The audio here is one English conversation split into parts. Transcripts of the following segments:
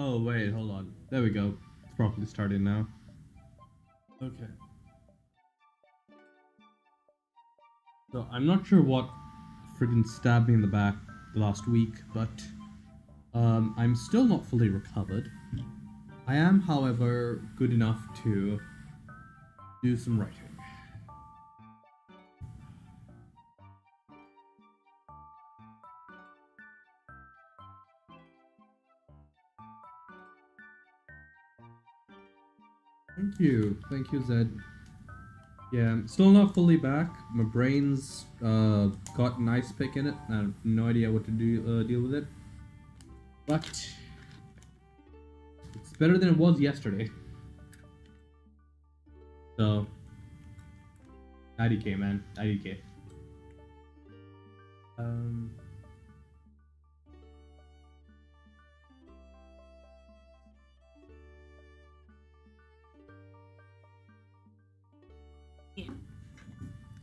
Oh, wait, hold on. There we go. It's properly started now. Okay. So, I'm not sure what friggin' stabbed me in the back the last week, but I'm still not fully recovered. I am, however, good enough to do some writing. Thank you, Zed. Yeah, I'm still not fully back. My brain's got an ice pick in it. I have no idea what to do deal with it. But it's better than it was yesterday. So, IDK, man, IDK. Um,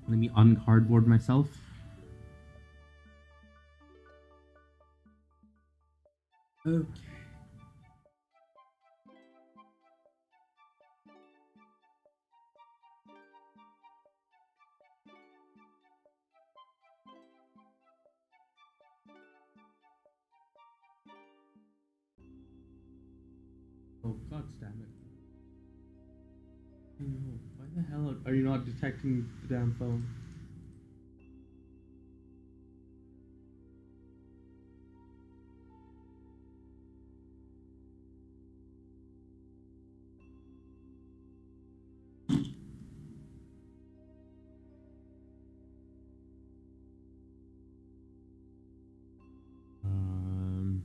Let me uncardboard myself. Okay. Oh, god damn it. I know. Why the hell are you not detecting the damn phone? Um.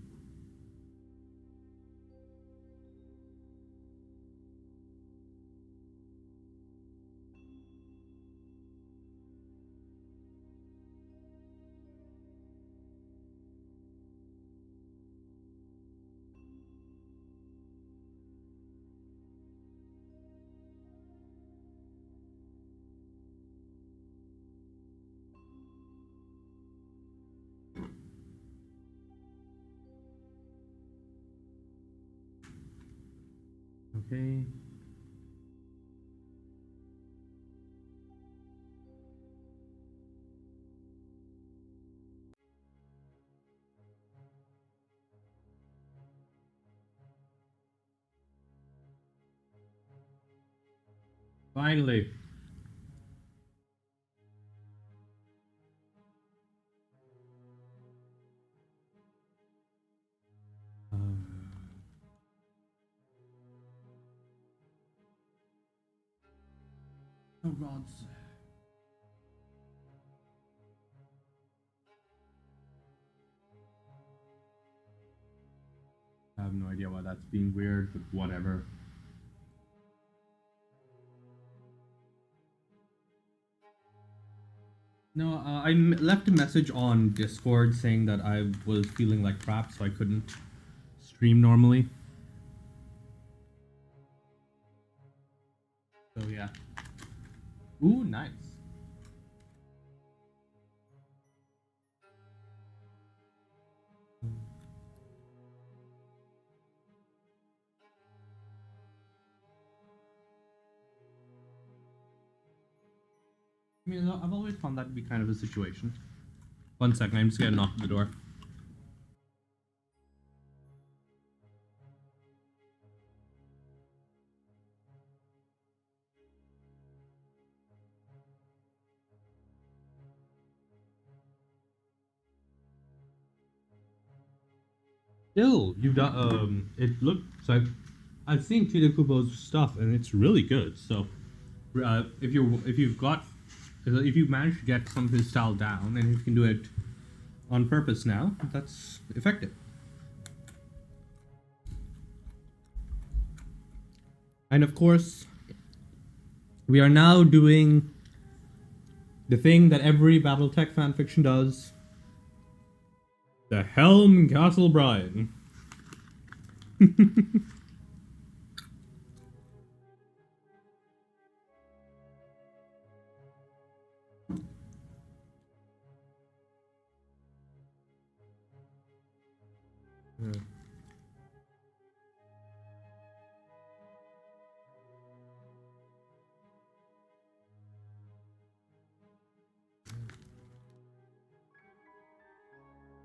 Okay. Finally. Uh, oh god. I have no idea why that's being weird, but whatever. No, left a message on Discord saying that I was feeling like crap, so I couldn't stream normally. So yeah. Ooh, nice. I mean, I've always found that to be kind of a situation. One second, I'm just gonna knock on the door. Still, you've done. It looked so. I've seen Tito Kubo's stuff, and it's really good. So, if you've managed to get some of his style down, and if you can do it on purpose now, that's effective. And of course, we are now doing the thing that every BattleTech fanfiction does: the Helm Castle Brian.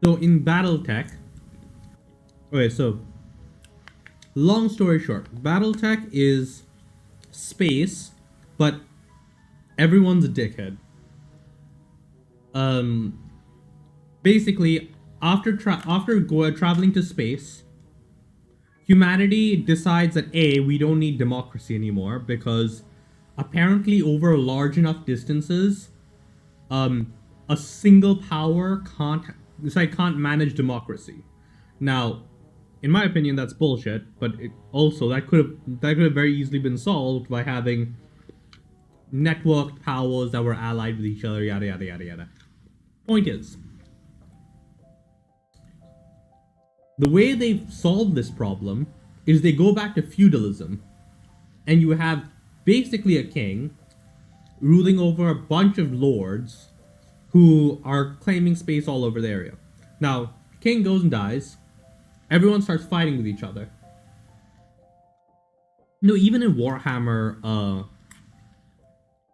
So in BattleTech, okay, so long story short, BattleTech is space, but everyone's a dickhead. Um, Basically, after traveling to space, humanity decides that we don't need democracy anymore because apparently over large enough distances, um, a single power can't manage democracy. Now, in my opinion, that's bullshit. But also that could have very easily been solved by having networked powers that were allied with each other. Yada yada yada yada. Point is, the way they've solved this problem is they go back to feudalism, and you have basically a king ruling over a bunch of lords who are claiming space all over the area. Now, king goes and dies. Everyone starts fighting with each other. No, even in Warhammer,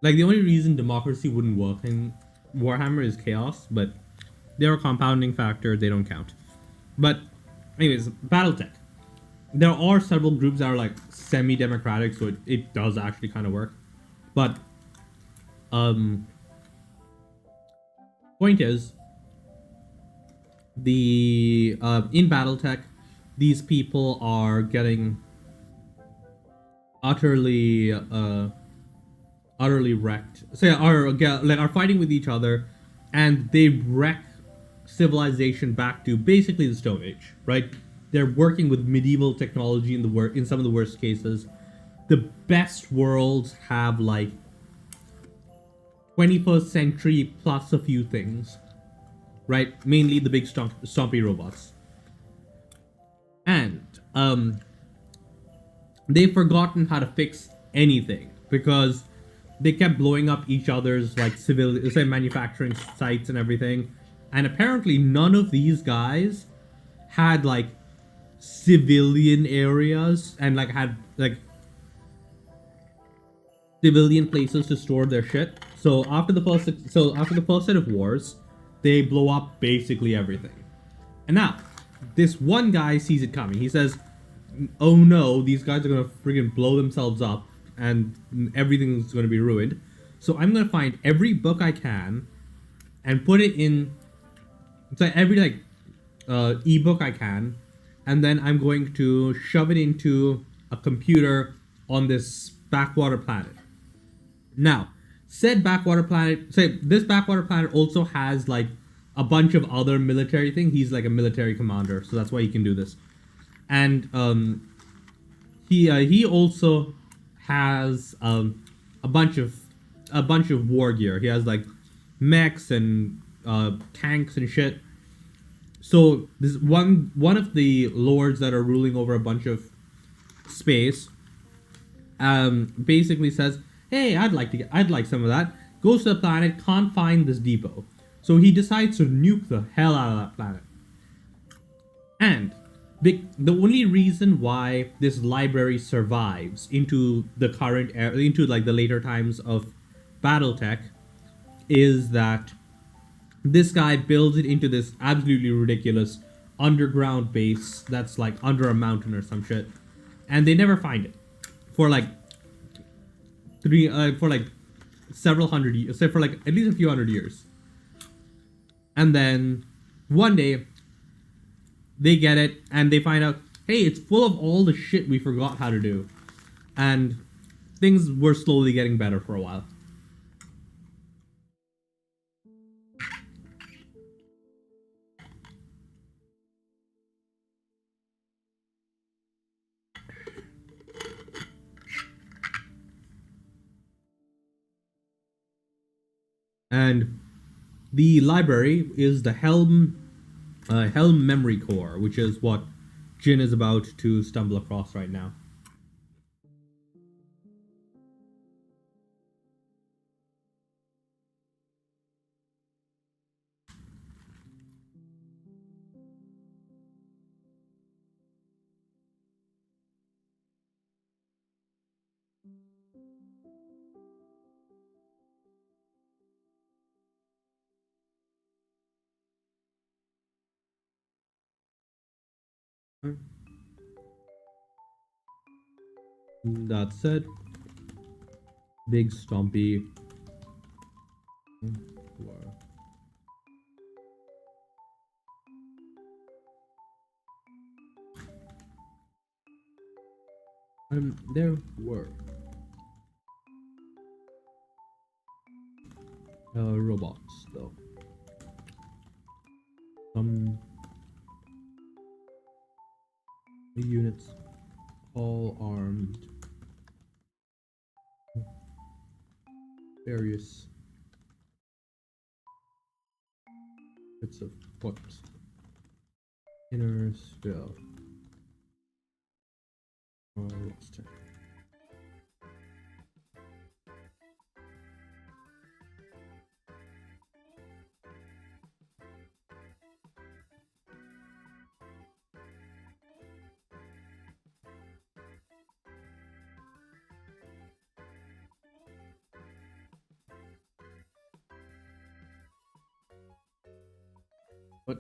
like the only reason democracy wouldn't work in Warhammer is chaos, but they're a compounding factor, they don't count. But anyways, Battletech. There are several groups that are like semi-democratic, so it does actually kind of work. But um point is, the in Battletech, these people are getting utterly utterly wrecked. So yeah, are fighting with each other, and they wreck civilization back to basically the Stone Age, right? They're working with medieval technology in some of the worst cases. The best worlds have like 21st century plus a few things, right? Mainly the big stompy robots. And they've forgotten how to fix anything because they kept blowing up each other's like say manufacturing sites and everything. And apparently none of these guys had like civilian areas and like had like civilian places to store their shit. So after the first set of wars, they blow up basically everything. And now, this one guy sees it coming. He says, "Oh no, these guys are gonna friggin' blow themselves up, and everything's gonna be ruined. So I'm gonna find every book I can, and put it in. It's like every like ebook I can, and then I'm going to shove it into a computer on this backwater planet. Now, said backwater planet, say this backwater planet also has like a bunch of other military things. He's like a military commander, so that's why he can do this. And he also has a bunch of war gear. He has like mechs and tanks and shit. So this one of the lords that are ruling over a bunch of space basically says, "Hey, I'd like some of that." Goes to the planet, can't find this depot, so he decides to nuke the hell out of that planet. And the only reason why this library survives into the current era, into like the later times of BattleTech, is that this guy builds it into this absolutely ridiculous underground base that's like under a mountain or some shit, and they never find it for like for like several hundred years, say for like at least a few hundred years. And then one day they get it and they find out, hey, it's full of all the shit we forgot how to do, and things were slowly getting better for a while. And the library is the Helm Memory Core, which is what Jin is about to stumble across right now. That said, big stompy. There were robots, though. Some units, all armed, various bits of foot, inner spell. Lost it. What?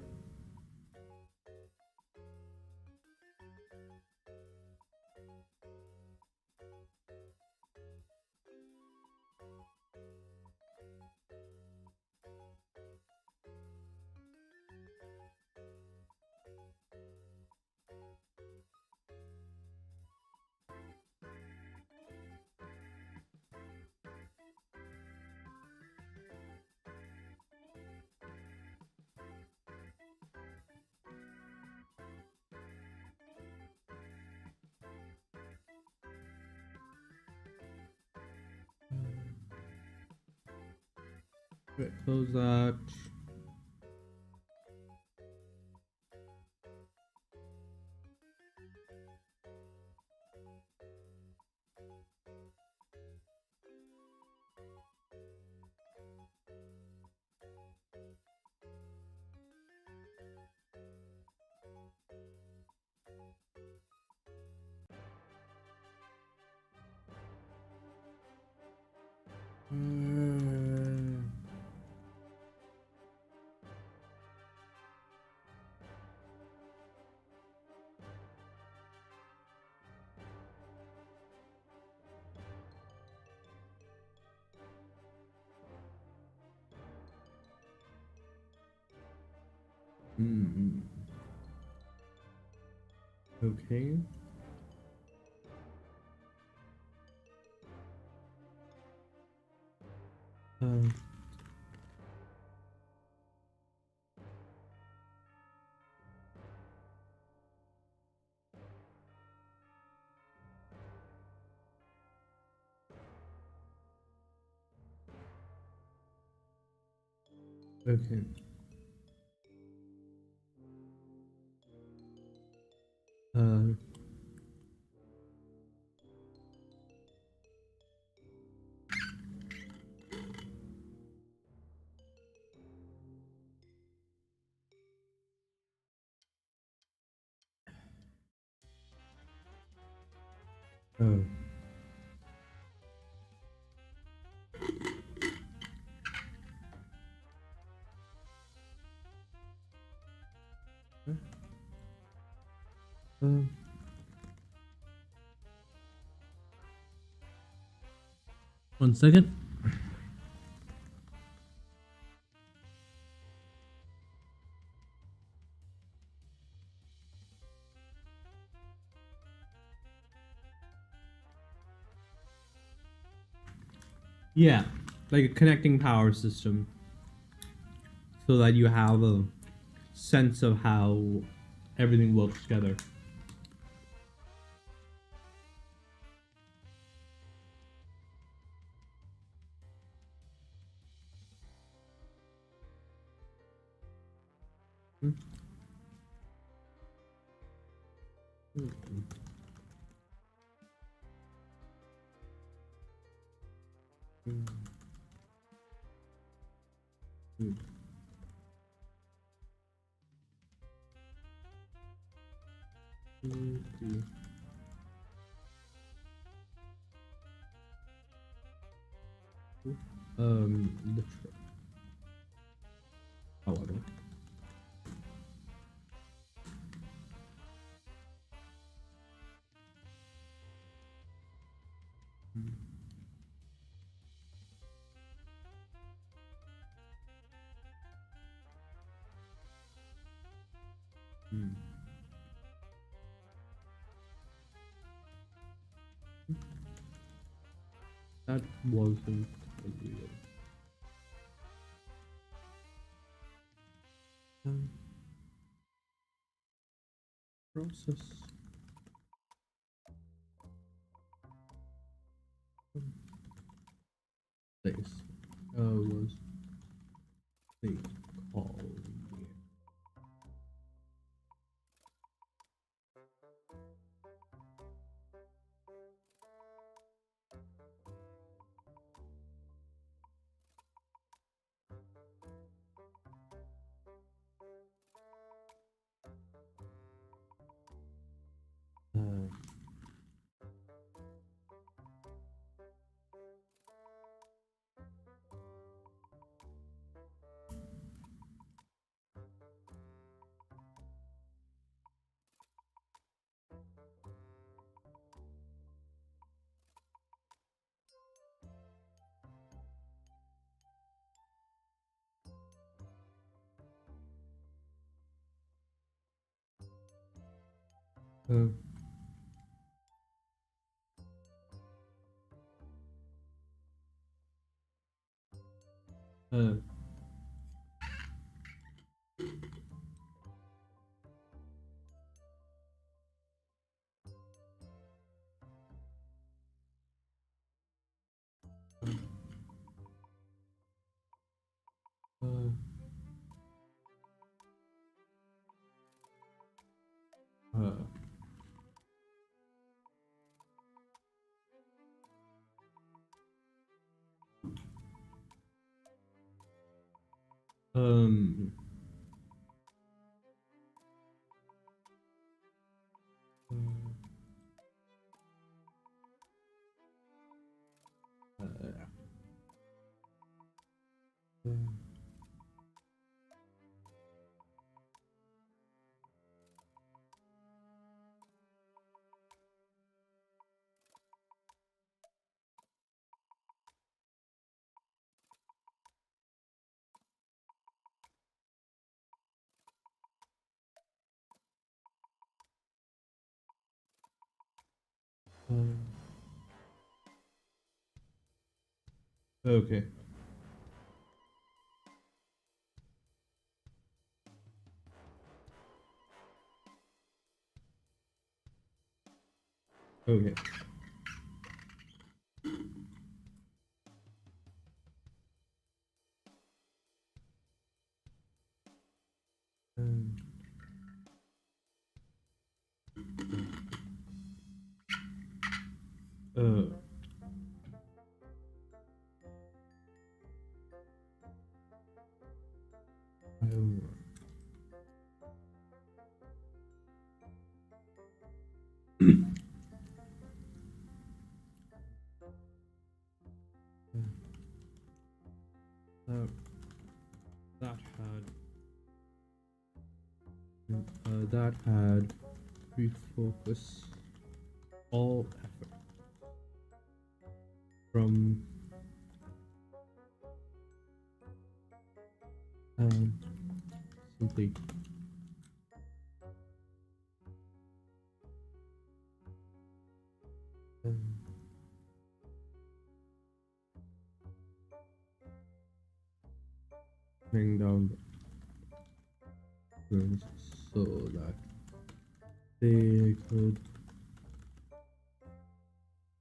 Okay, close that. Okay. Okay. Uh, oh. Um. One second. Yeah, like a connecting power system so that you have a sense of how everything works together. The trip. However. Hmm. That wasn't real. Um, process. Place. Was the call. Uh, uh, uh, uh, uh, um, uh, okay. Okay. Um, uh, um, uh, that had refocus all effort from um, simply um, bring down the ruins so that they could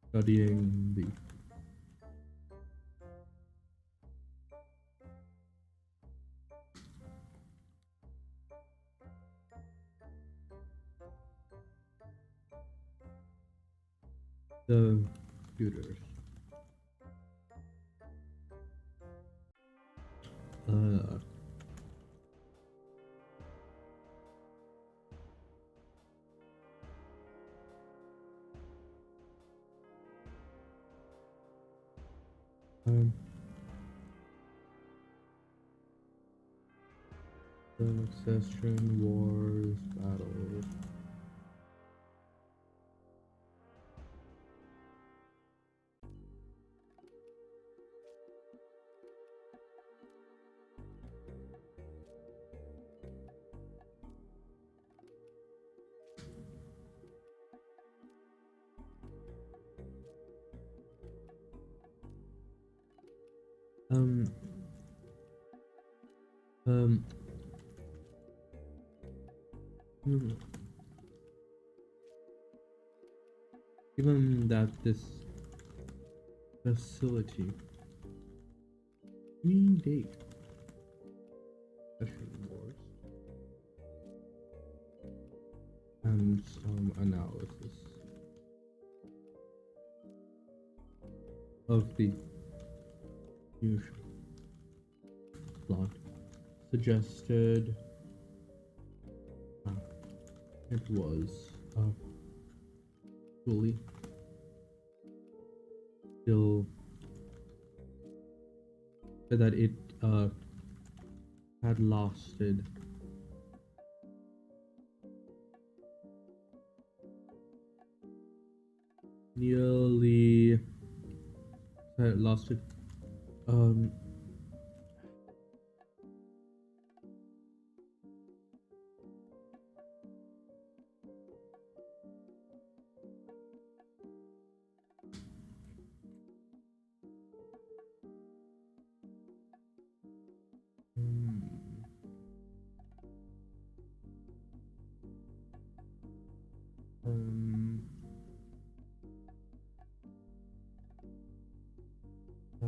studying the computers. Uh, um, the Succession Wars battles. Um, um, hmm, given that this facility predate Russian wars and some analysis of the usual plot suggested it was fully still that it had lasted nearly that it lasted um um uh,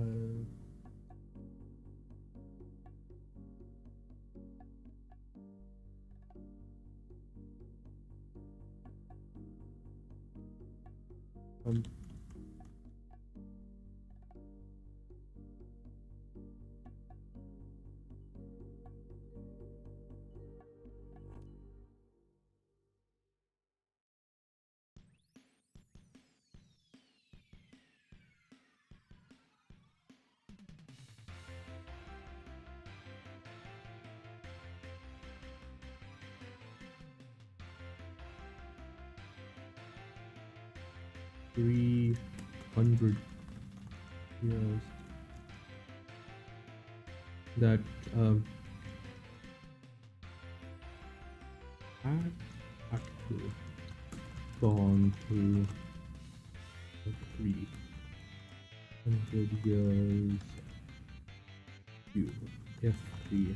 um $300 that had actually gone through 300 years due if the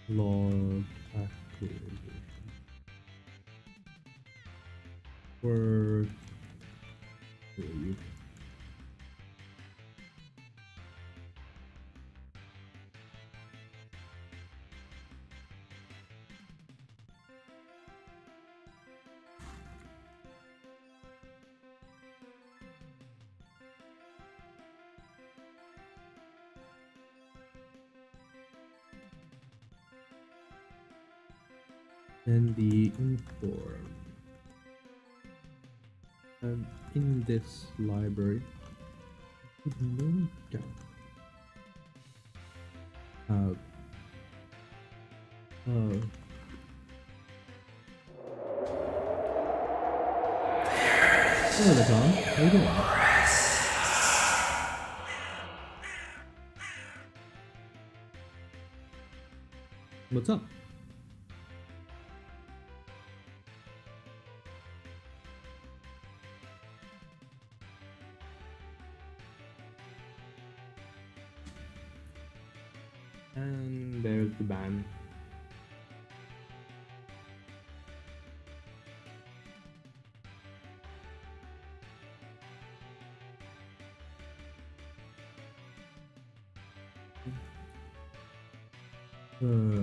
log acquisition were to and the inform in this library would no doubt have hello there, Tom. How you doing? What's up? And there's the band. Uh,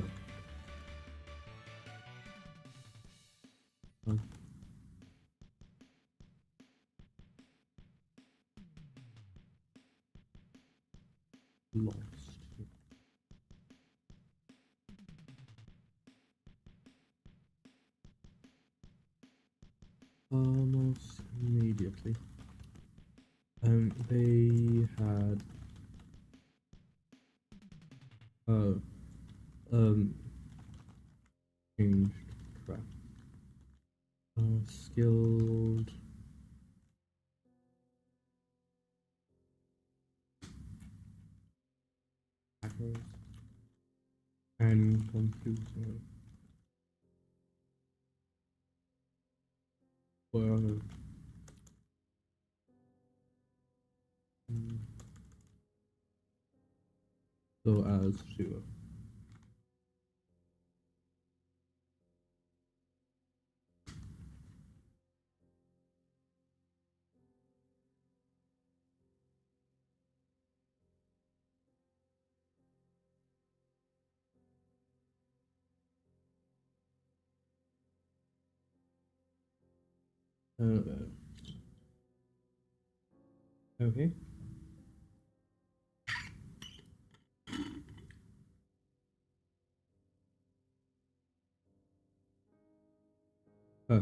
lost. Almost immediately. They had uh changed track. Skilled hackers and computer were so as to okay. Uh,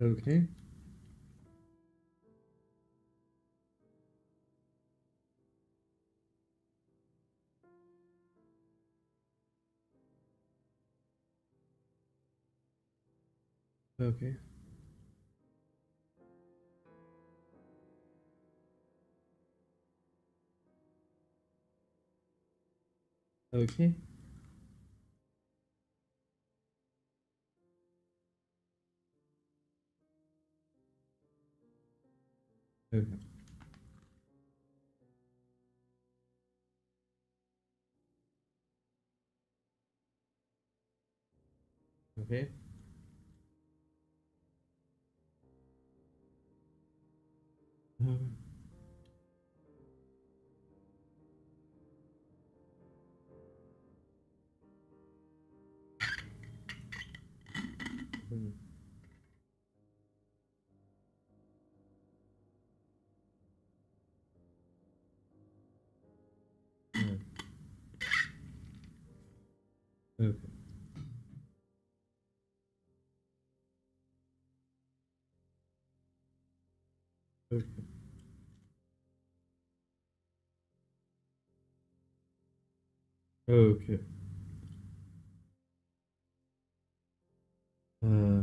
okay. Okay. Okay. Okay. Okay. Um, hmm, yeah. Okay. Okay. Okay. Uh,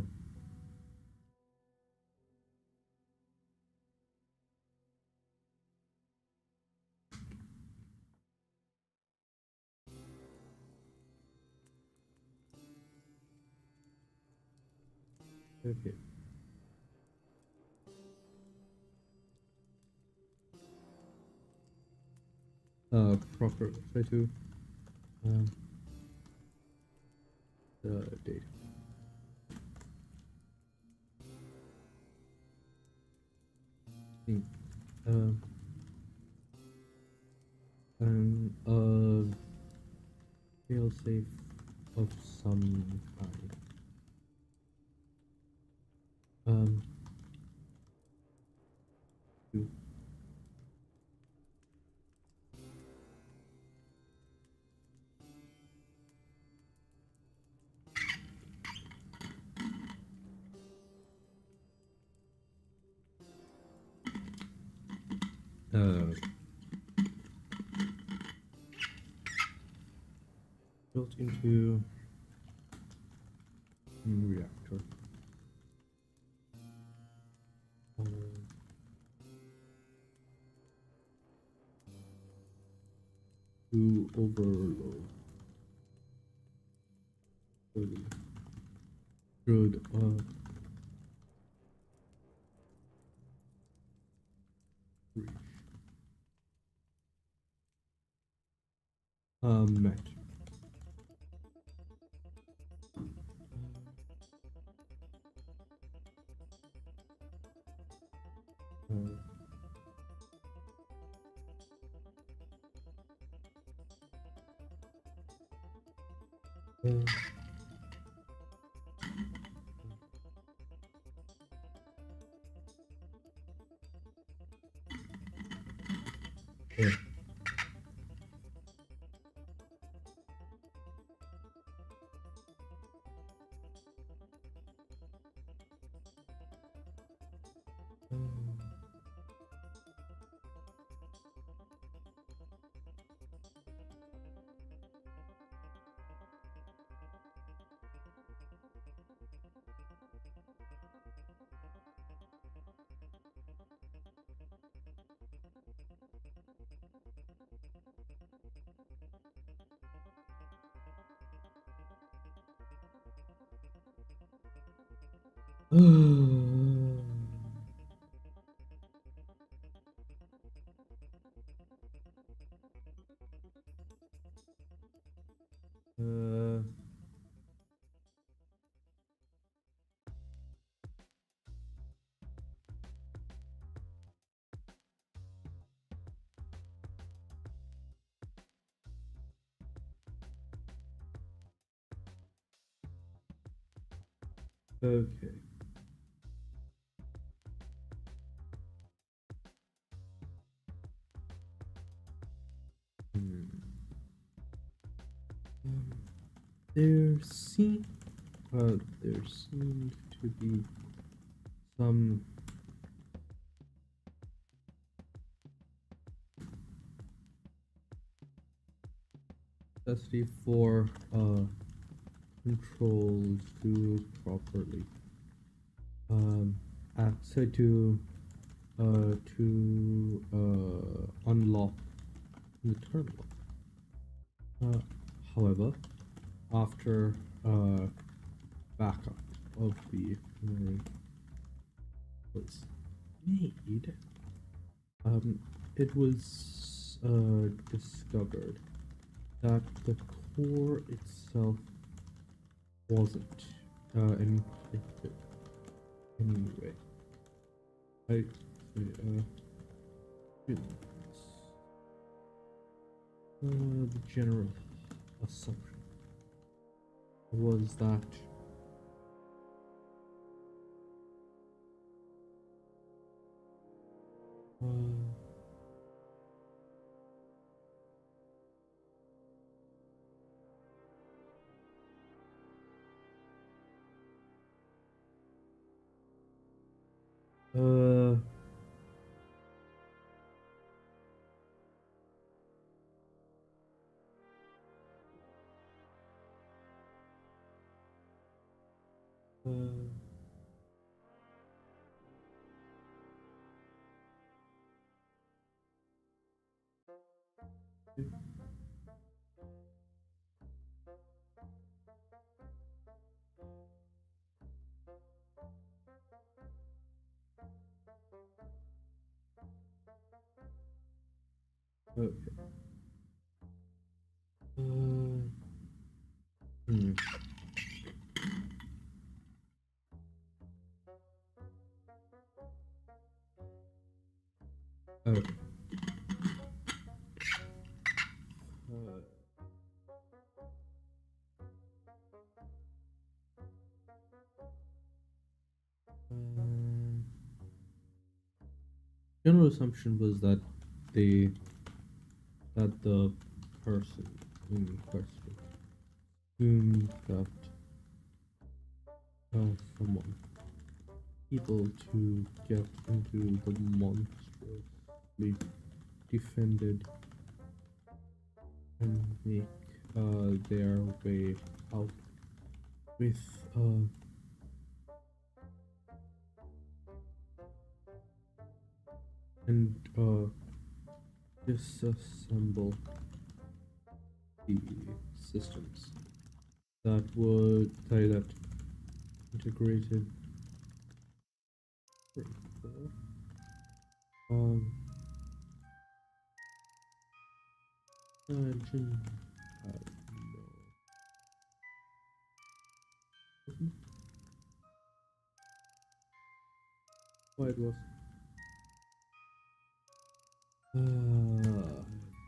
okay. Proper try to um the date. Hmm. Um and fail safe of some kind. Um to uh built into reactor. To overload. Good. Reach. Met. Uh, uh, yeah. uh, okay. Hmm. Um, there seem there seemed to be some necessity for controls to properly um so to unlock the terminal. Uh, However, after backup of the memory was made, it was discovered that the core itself wasn't encrypted anyway. I goodness. The general assumption was that uh, uh, okay. Hmm. Okay. Uh, um, General assumption was that they that the person in question assumed that someone able to get into the monstrously defended and make their way out with and disassemble the systems that would say that integrated um engine no what it was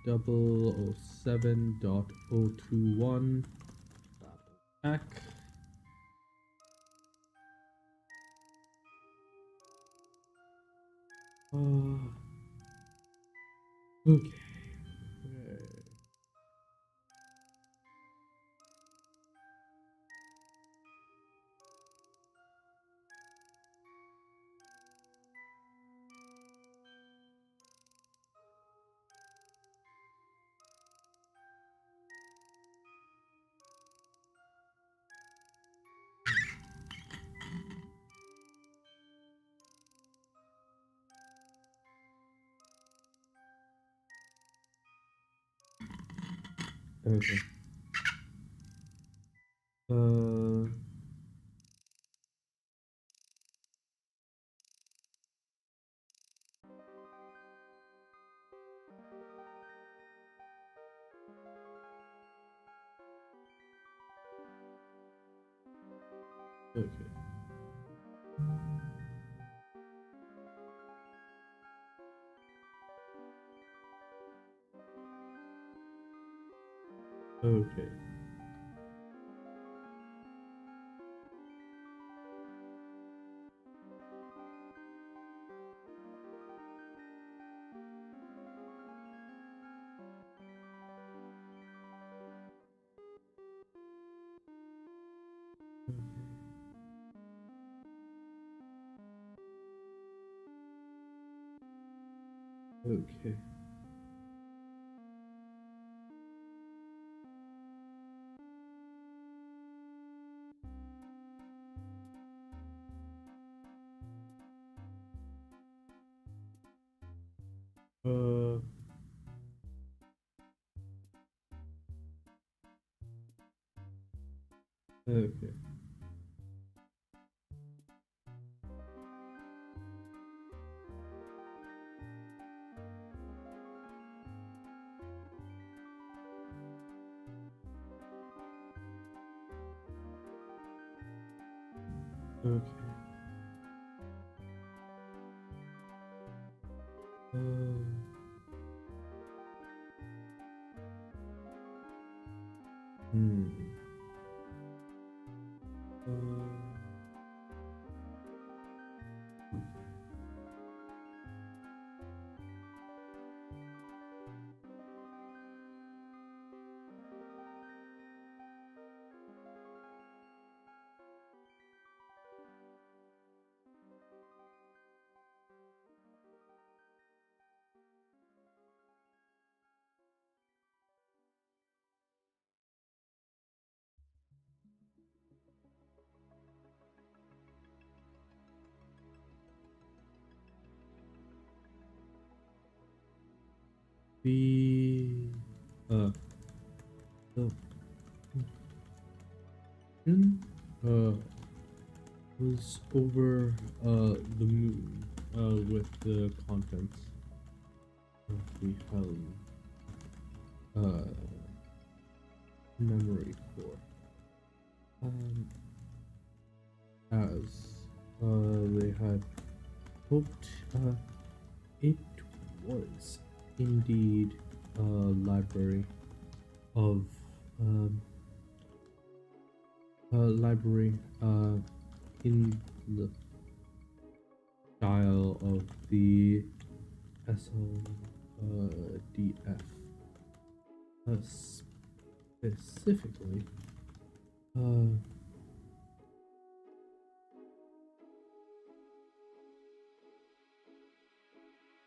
007.021 back. Okay. Okay. Uh, Okay. Okay. Okay. Uh. Okay. Okay. Uh. Hmm. The uh the question was over the moon with the contents of the Helm memory core. As they had hoped, it was indeed a library of um, a library in the style of the SLDF, specifically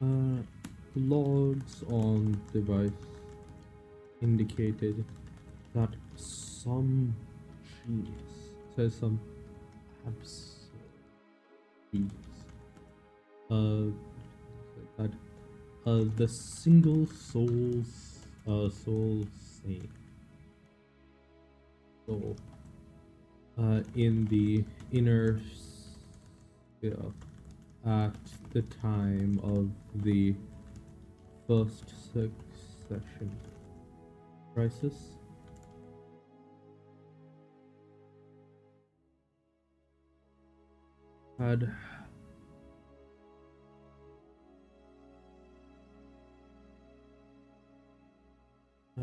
uh, logs on device indicated that some genius says some absurd genius that the single soul saint soul in the inner sphere at the time of the first succession crisis had uh,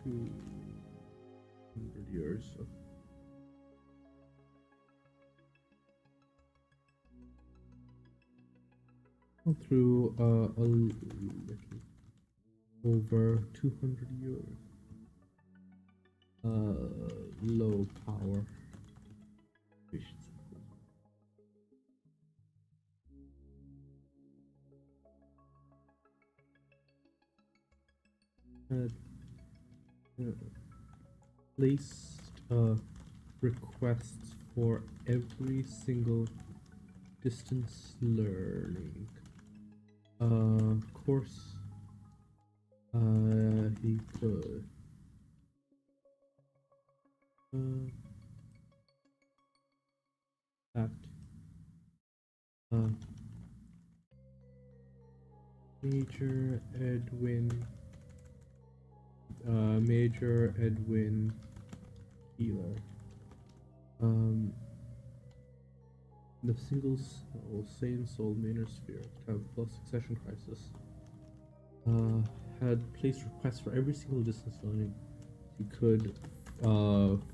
200 years through a little over 200 years low power efficiency. Had placed requests for every single distance learning course he could. That he Major Edwin Keeler. The sane soul manosphere, plus succession crisis, had placed requests for every single distance learning he could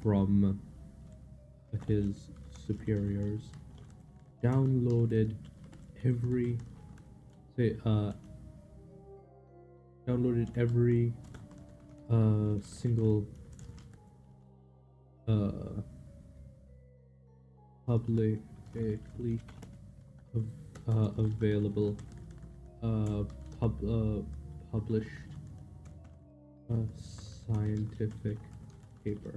from his superiors, downloaded every single publicly available published scientific paper.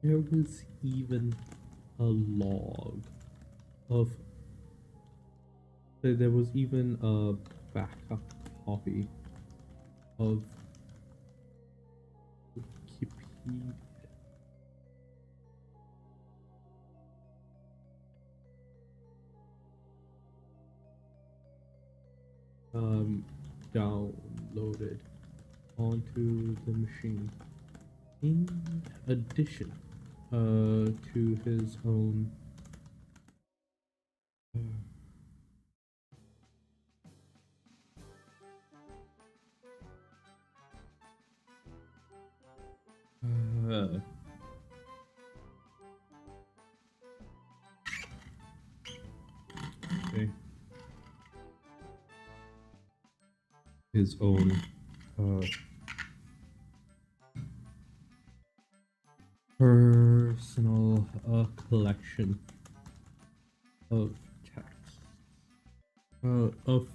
There was even a log of. There was even a backup copy of Wikipedia. Downloaded onto the machine. In addition to his own okay. His own personal collection of texts, of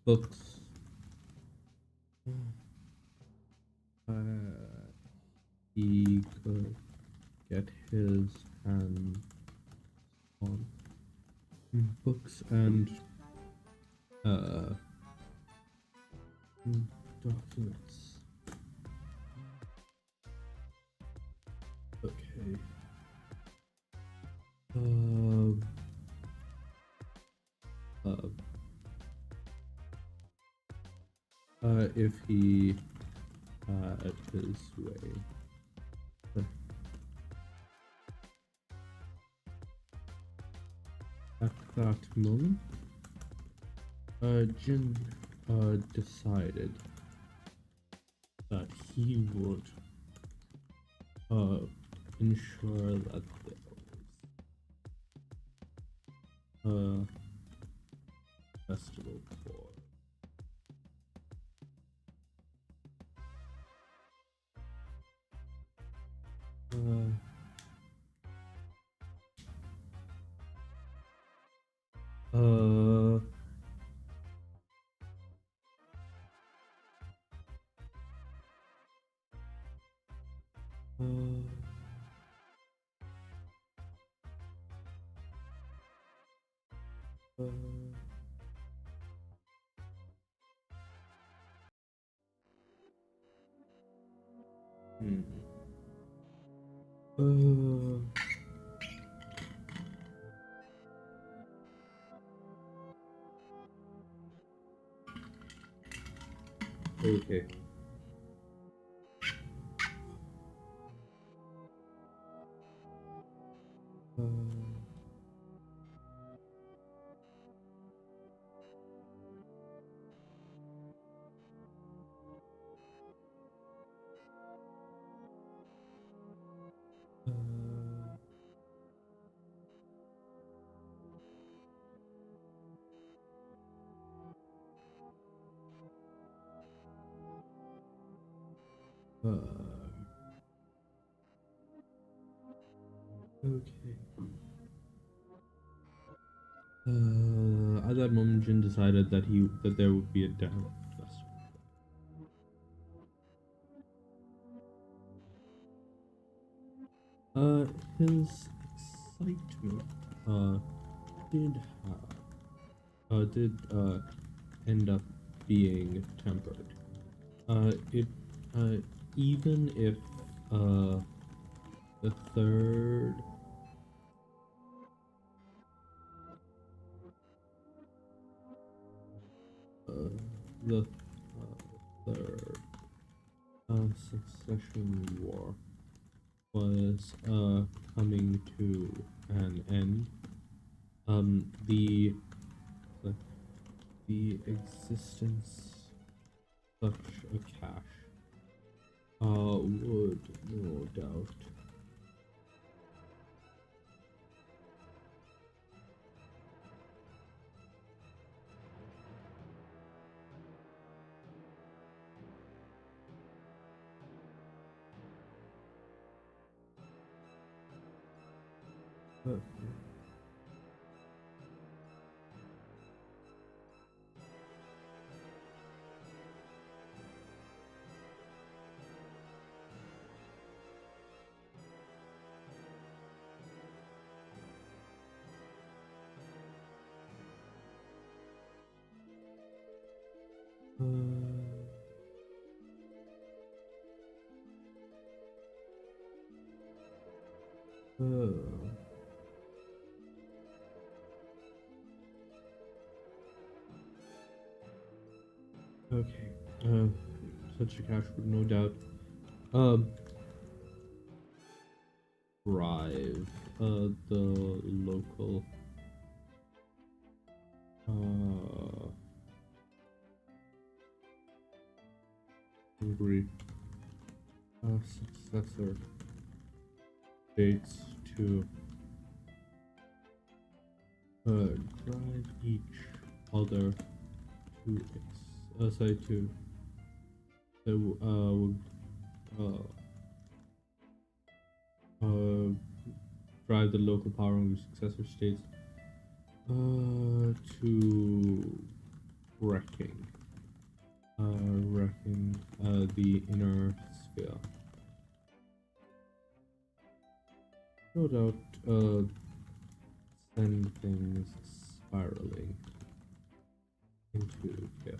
books he could get his hands on, books and documents. Okay. If he had his way. At that moment, Jin decided that he would ensure that there was a festival for okay. Okay. At that moment, Jin decided that there would be a dance festival. His excitement did end up being tempered. Even if the third the third succession war was coming to an end. The existence of such a cache would no doubt uh, okay. Such a cache would no doubt um drive the local hungry successor states to drive each other to say to that would drive the local power hungry successor states to wrecking the inner sphere. No doubt send things spiraling into chaos.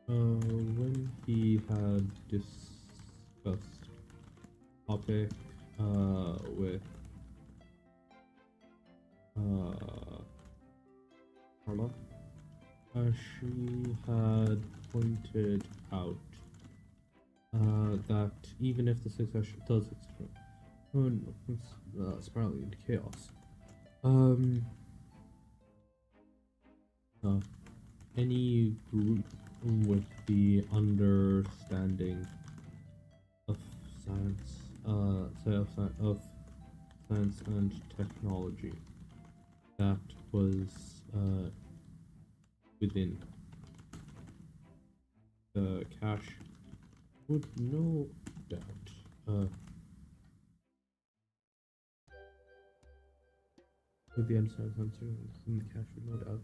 When he had discussed topic with Carla, she had pointed out that even if the succession does spiraling into chaos, any group with the understanding of science, of science and technology that was within the cache would no doubt with the understanding sensor in the cache would no doubt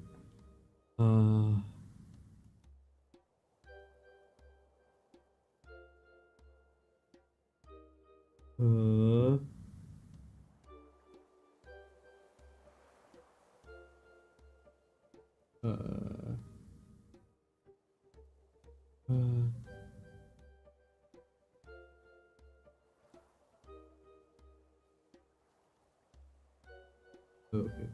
okay.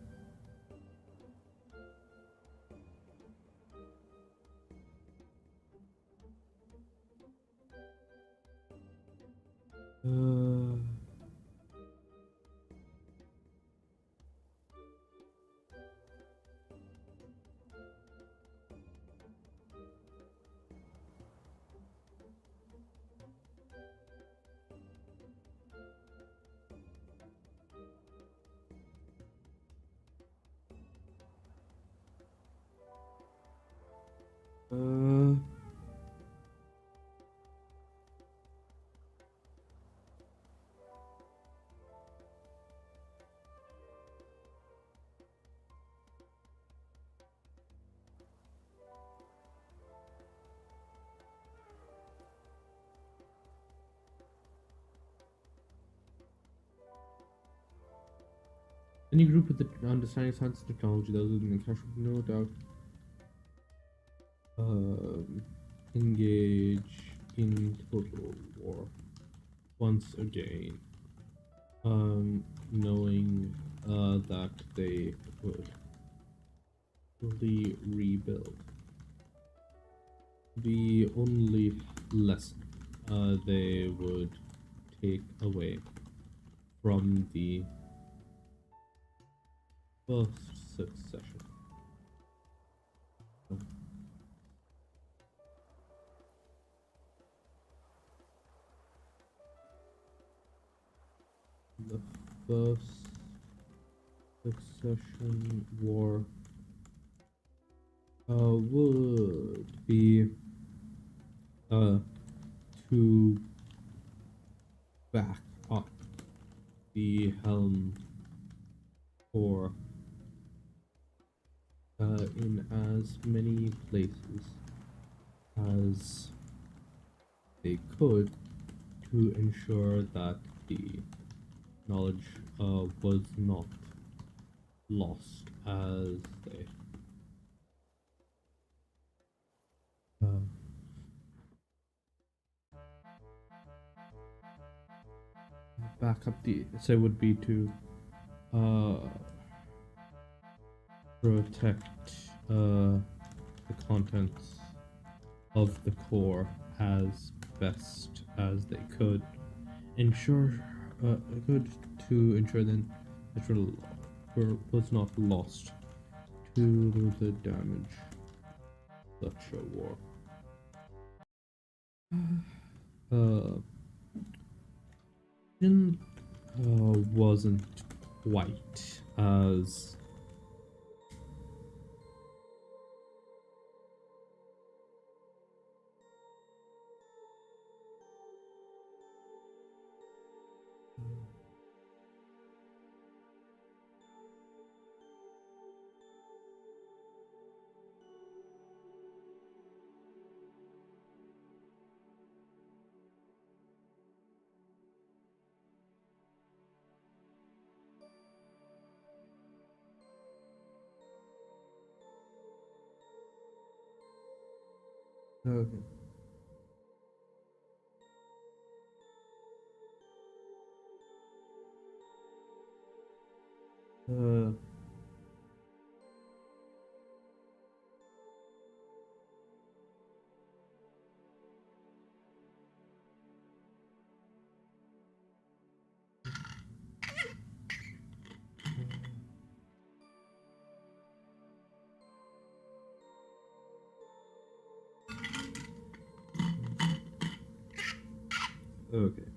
Any group with the understanding science and technology that was within the cache would no doubt um, engage in total war once again, knowing that they would fully rebuild. The only lesson they would take away from the first succession. The first succession war would be to back up the helm for in as many places as they could to ensure that the knowledge was not lost as they uh, back up the so it would be to uh, protect the contents of the core as best as they could ensure good to ensure then natural was not lost to the damage such a war. Uh, it wasn't quite as okay. Uh, okay.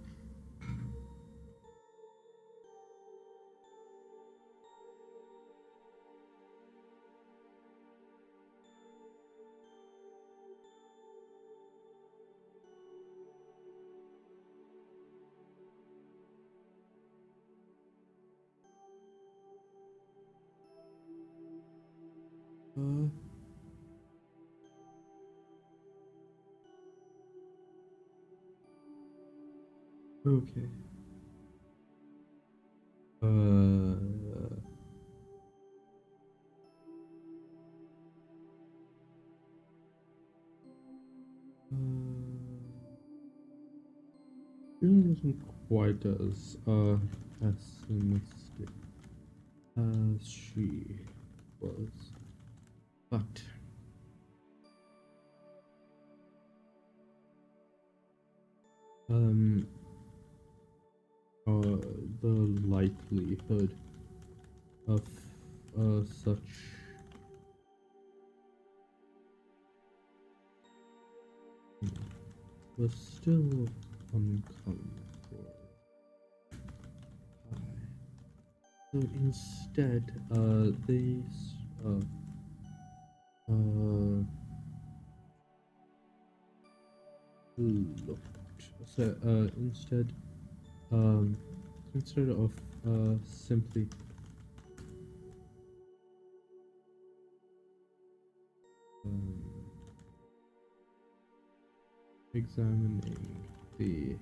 Uh, okay. Uh, Feeling wasn't quite as pessimistic as she was, but um, the likelihood of such was still uncommon for high. So instead, they uh, looked. So um, instead of simply um, examining the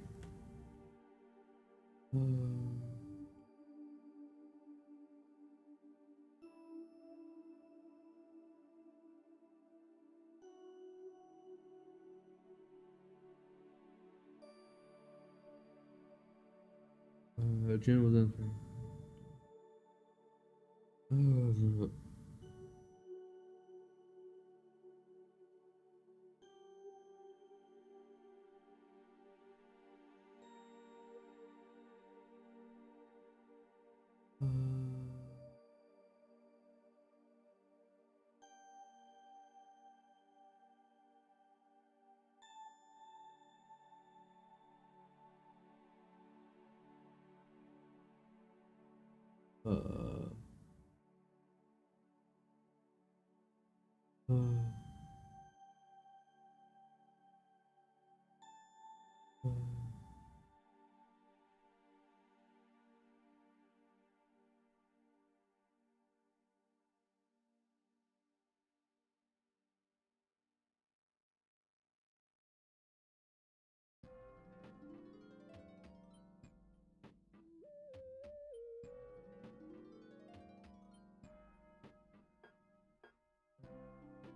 uh, Jin was in. Uh,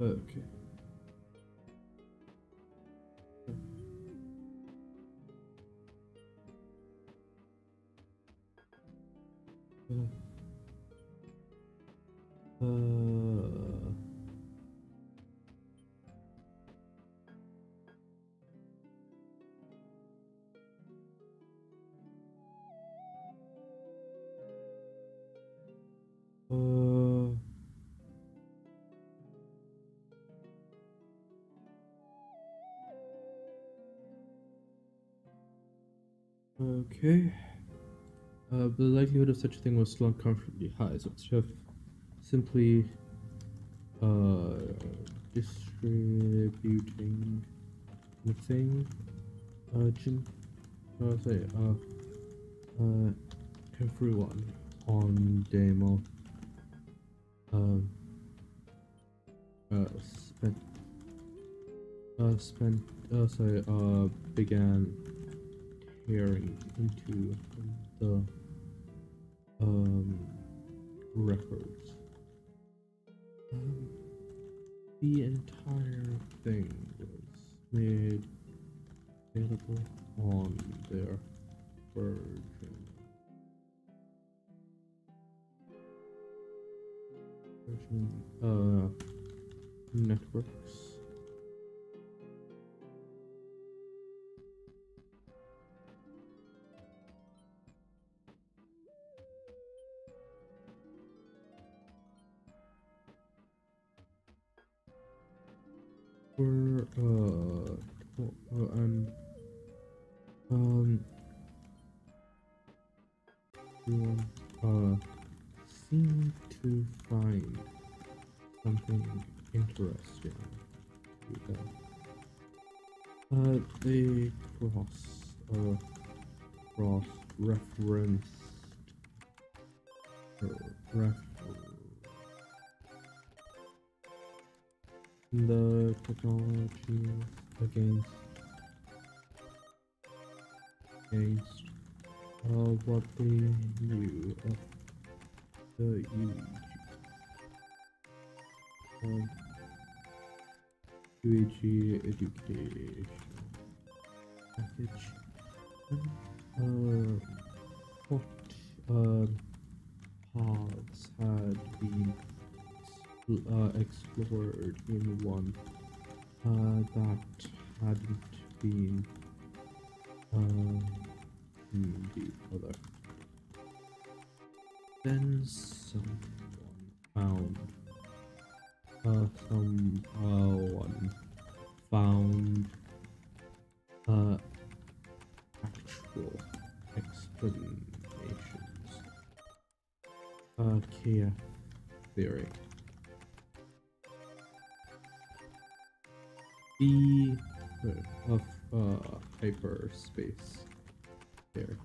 okay. Okay. The likelihood of such a thing was still uncomfortably high, so instead of simply distributing the thing, everyone on demo um spent began tearing into the records. The entire thing was made available on their version networks. Were and everyone seemed to find something interesting to them. They cross-referenced the technologies against what they knew of the UEG education package. What paths had been explored in one that hadn't been in the other. Then someone found actual explanations. KF theory. The of hyperspace theory.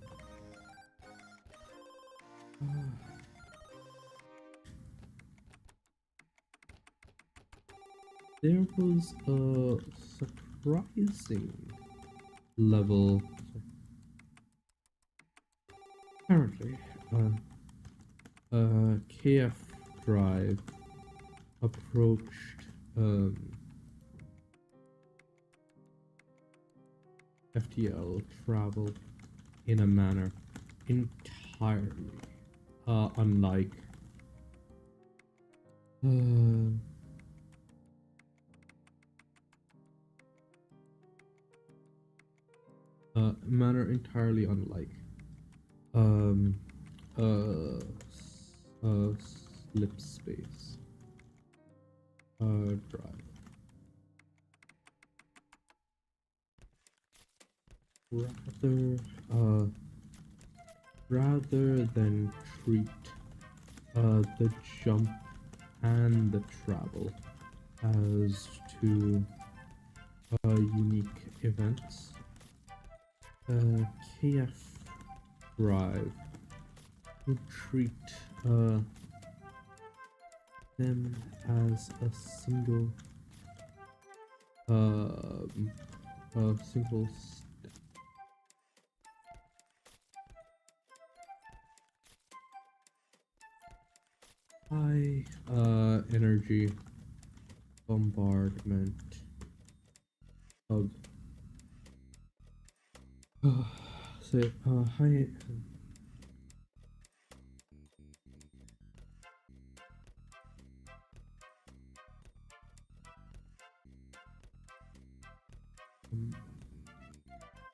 There was a surprising level. Apparently, KF drive approached FTL travel in a manner entirely entirely unlike manner entirely unlike um uh, slip space drive. Rather uh rather than treat the jump and the travel as two unique events, KF Drive would treat uh, them as a single step. High energy bombardment of say high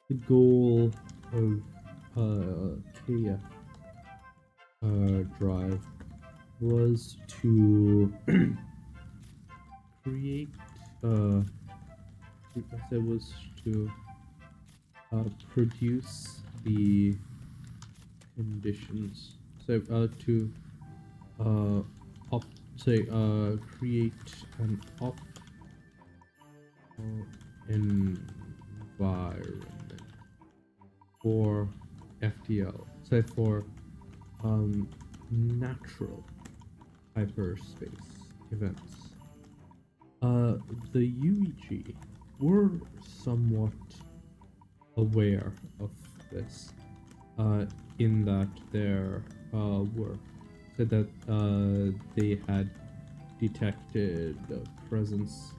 the goal of KF Drive was to create I said was to produce the conditions, so to op say create an environment for FTL, say for natural hyperspace events. The UEG were somewhat aware of this, in that their work said that they had detected the presence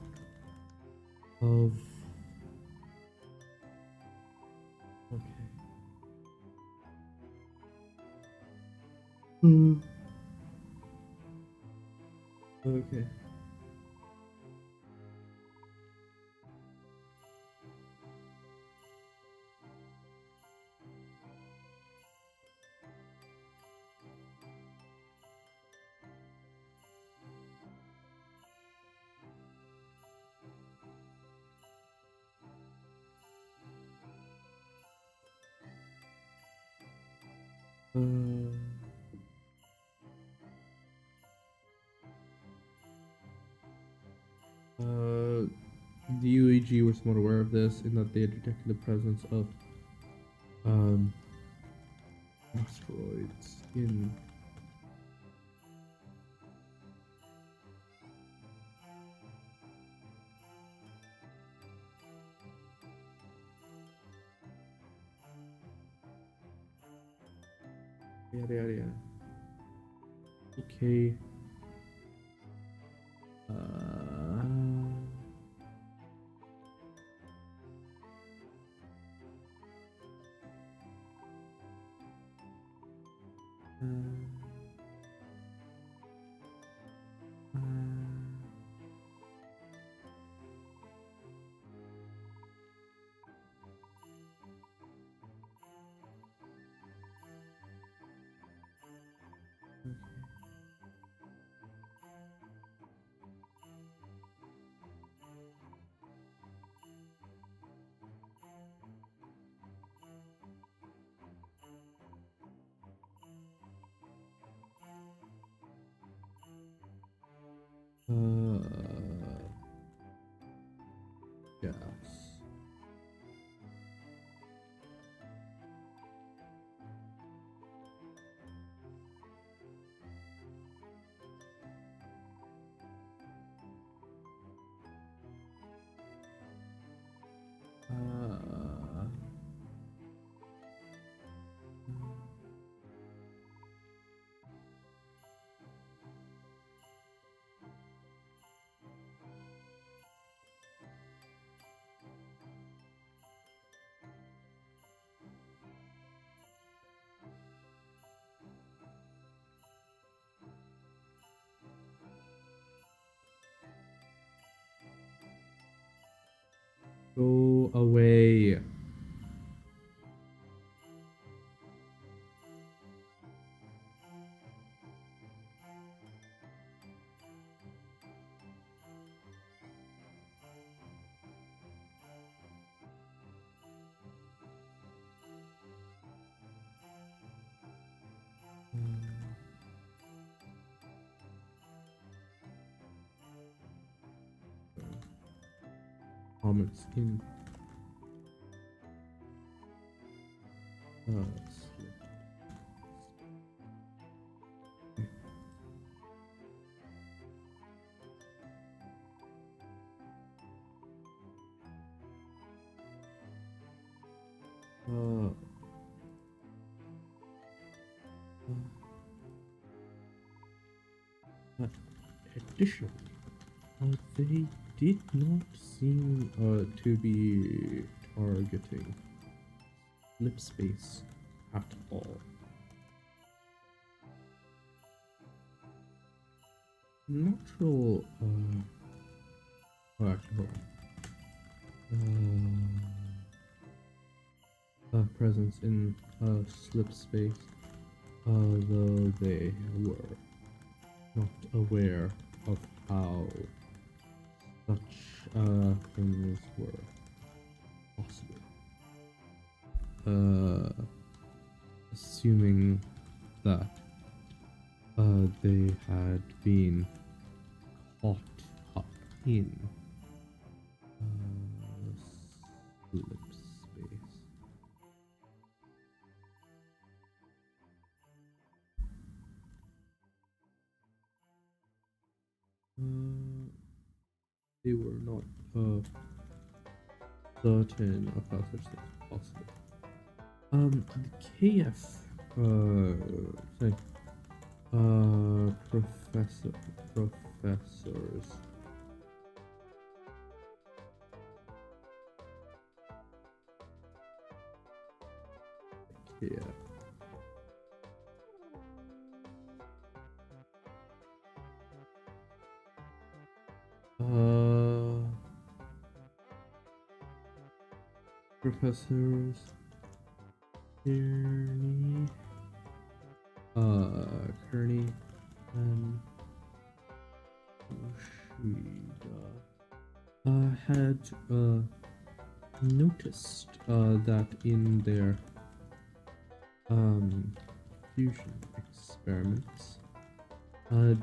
of. Okay. Okay. The UEG were somewhat aware of this in that they had detected the presence of um, asteroids in. Yada yada yada. Okay. Yes. Go away. Comments in slip. Additionally, they did not seem to be targeting lip space at all. Not sure. Actually, presence in slip space, though they were not aware of how such things were possible. Assuming that they had been caught up in slip space. They were not certain of how such things were possible. The KF, say, professors. KF. Professors Kearney and Yoshida had noticed that in their fusion experiments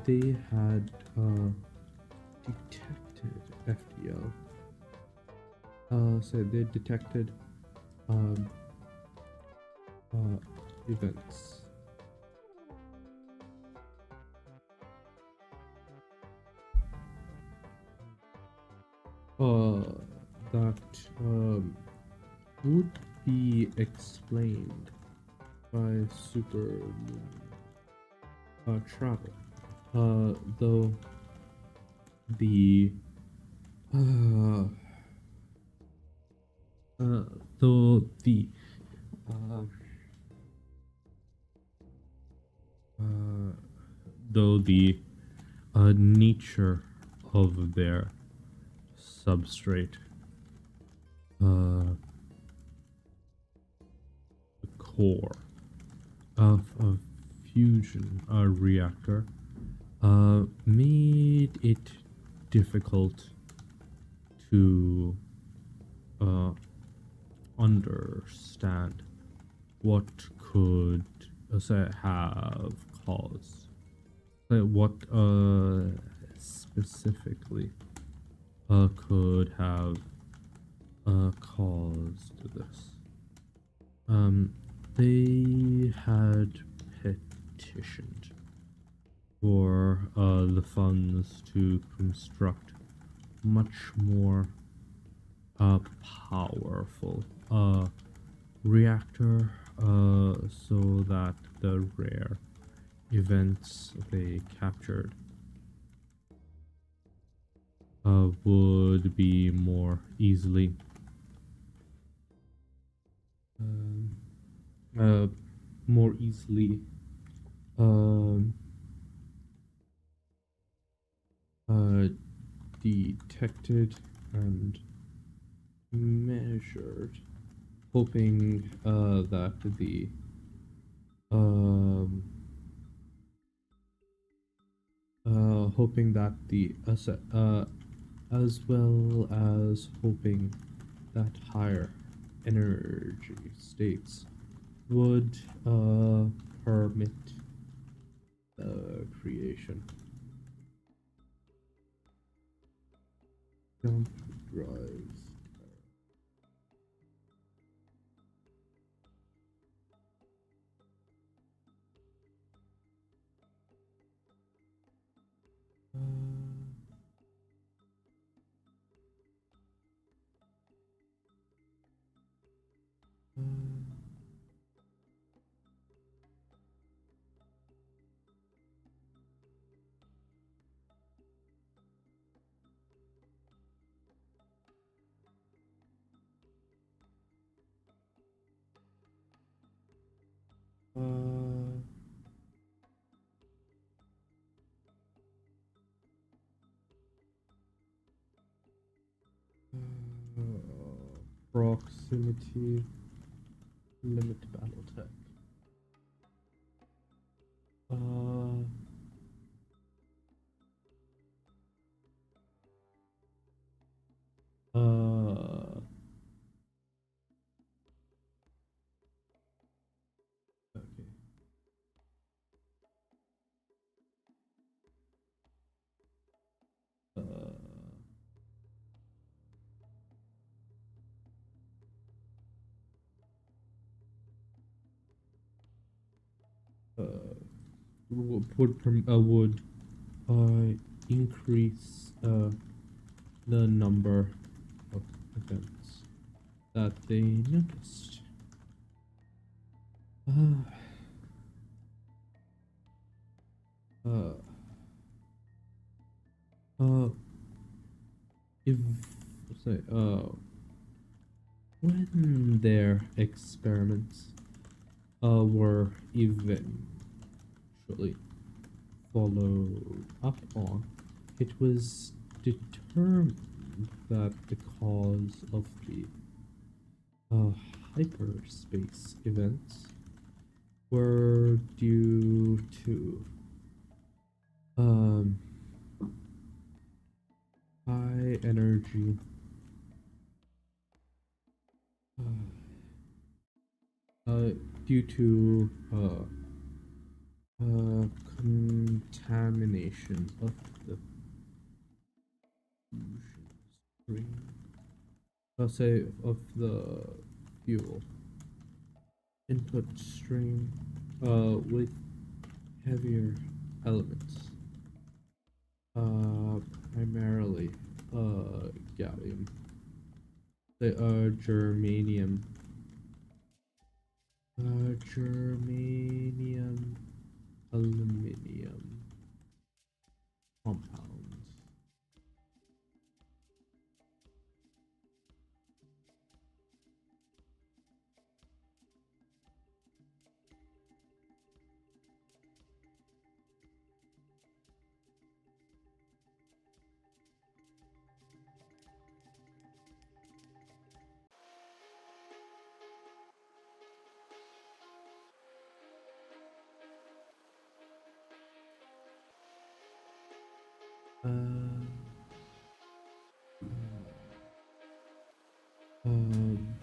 they had detected FDL. So they detected events. That would be explained by super travel. Though the nature of their substrate, the core of a fusion reactor, made it difficult to understand what could say have caused, what specifically could have caused this. They had petitioned for the funds to construct much more powerful reactor so that the rare events they captured would be more easily detected and measured, hoping that the um hoping that the as well as hoping that higher energy states would permit the creation. Jump drives. Uh, uh, Proximity limit battle tech. Uh, uh, okay. Uh, uh, would increase the number of events that they noticed. Uh, uh, uh, if say when their experiments were eventually followed up on, it was determined that the cause of the uh, hyperspace events were due to um, high energy uh, uh, due to contamination of the fusion stream. I'll say of the fuel input stream with heavier elements, primarily gallium, the germanium, aluminium compounds. Uh, um,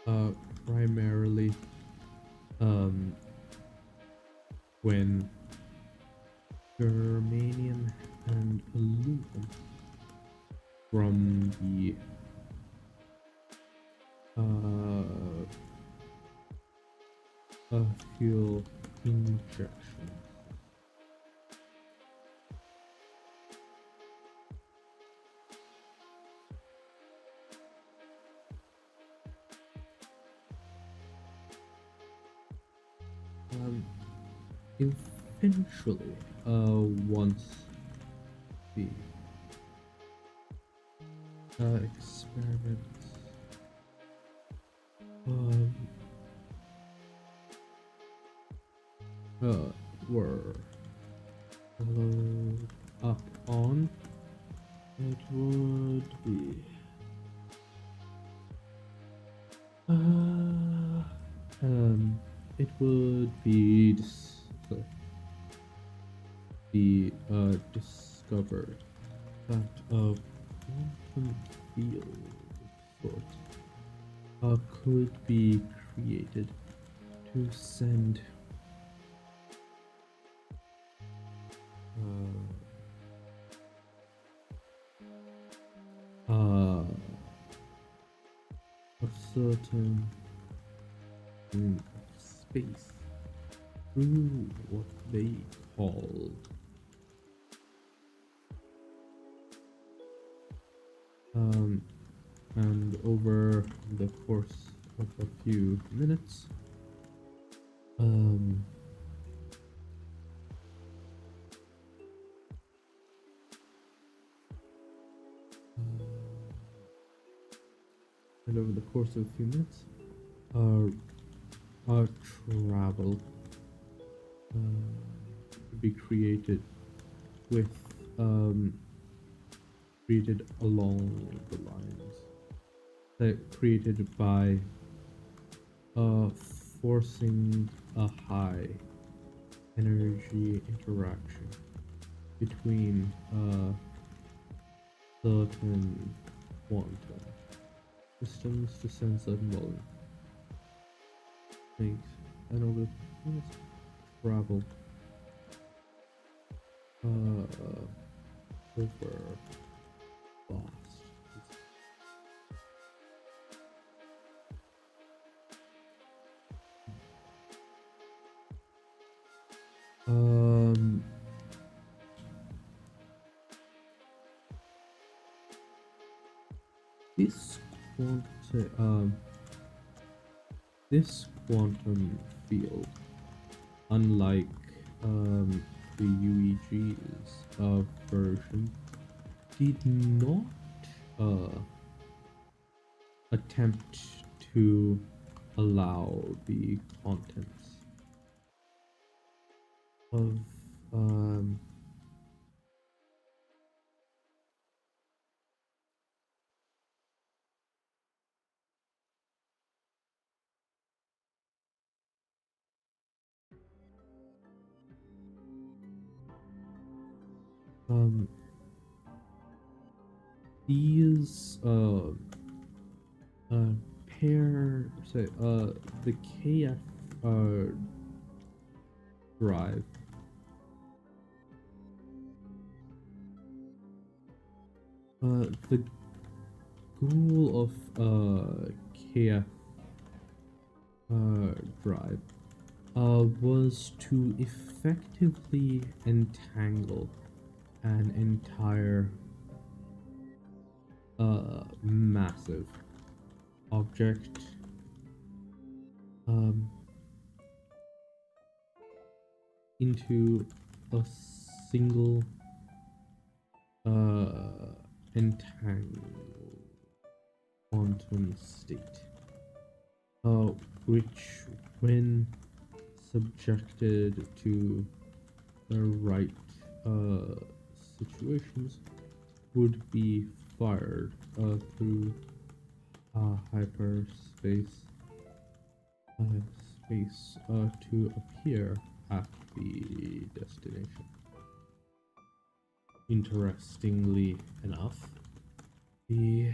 uh, primarily, um, when germanium and aluminum from the fuel injection. Um, Eventually, once the experiments um, were followed up on, it would be discovered that a quantum field sort could be created to send a certain space through what they called and over the course of a few minutes and over the course of a few minutes our travel to be created with created along the lines that created by forcing a high energy interaction between certain quantum systems to send certain volume things and over minutes travel over vast this this quantum field, unlike the UEG's version, did not attempt to allow the contents of these pair say the KF drive the goal of KF drive was to effectively entangle an entire massive object into a single entangled quantum state, which, when subjected to the right situations, would be fired through hyperspace space to appear at the destination. Interestingly enough, the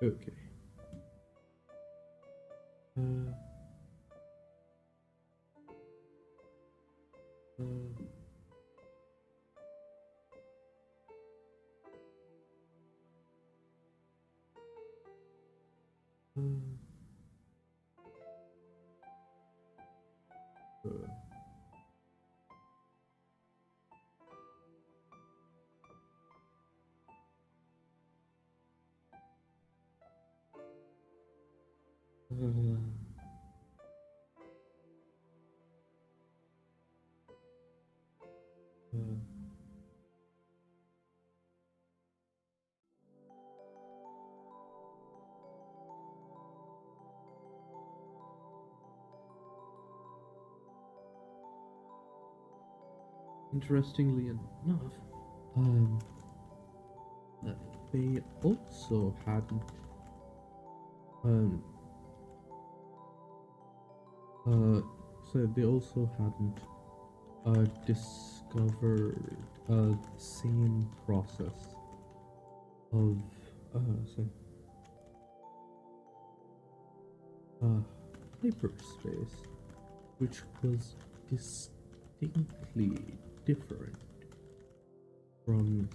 okay. Interestingly enough, um, they also hadn't, um, so they also hadn't discovered the same process of so, uh, hyperspace, which was distinctly different from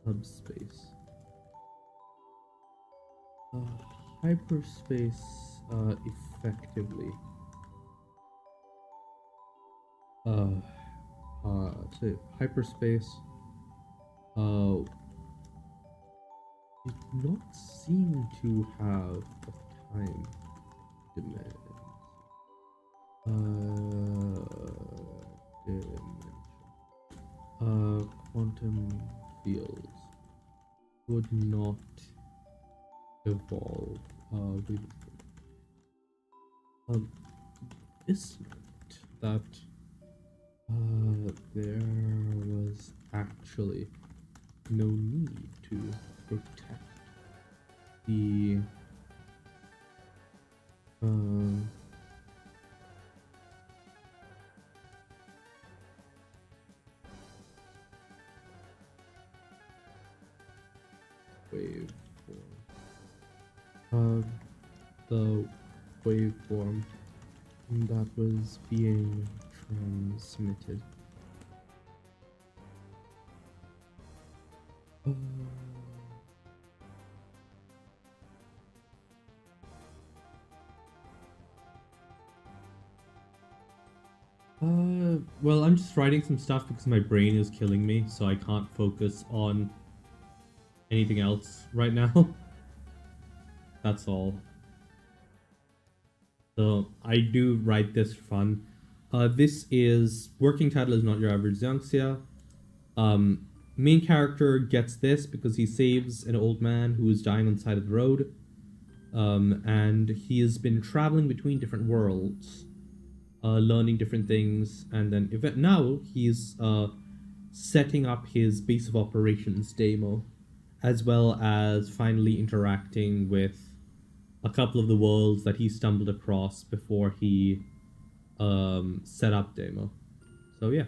subspace. Uh, Hyperspace effectively uh, so hyperspace uh, did not seem to have a time dimension. Dimension. Quantum fields would not evolve with this meant that there was actually no need to protect the waveform. The waveform that was being transmitted. Well, I'm just writing some stuff because my brain is killing me, so I can't focus on anything else right now. That's all. So I do write this for fun. This is working title is Not Your Average Xianxia. Main character gets this because he saves an old man who is dying on the side of the road. And he has been traveling between different worlds, learning different things, and then now he's setting up his base of operations demo, as well as finally interacting with a couple of the worlds that he stumbled across before he set up demo. So yeah.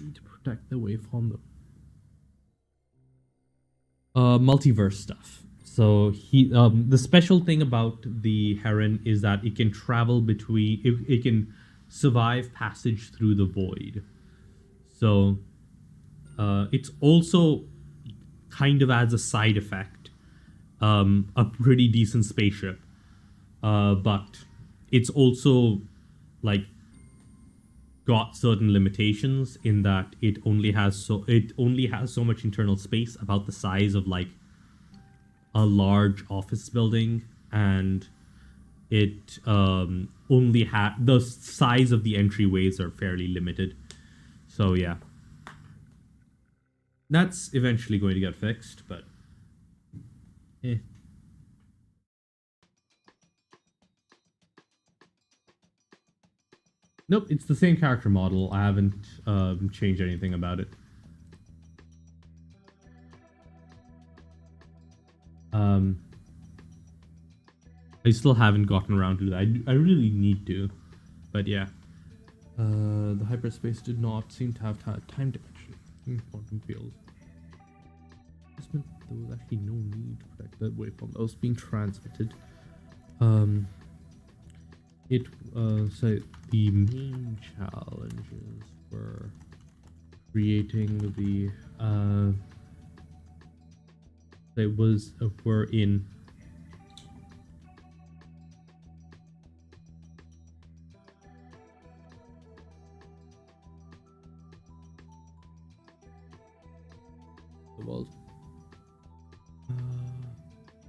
Need to protect the waveform though. Multiverse stuff. So he the special thing about the Heron is that it can travel between it can survive passage through the void. So it's also kind of as a side effect a pretty decent spaceship. But it's also like got certain limitations in that it only has so much internal space, about the size of like a large office building, and it only had the size of the entryways are fairly limited. So yeah, that's eventually going to get fixed, but nope, it's the same character model. I haven't changed anything about it. I still haven't gotten around to that. I really need to, but yeah. The hyperspace did not seem to have time dimension in quantum field. This meant there was actually no need to protect that waveform that was being transmitted. So the main challenges were creating the were in the world.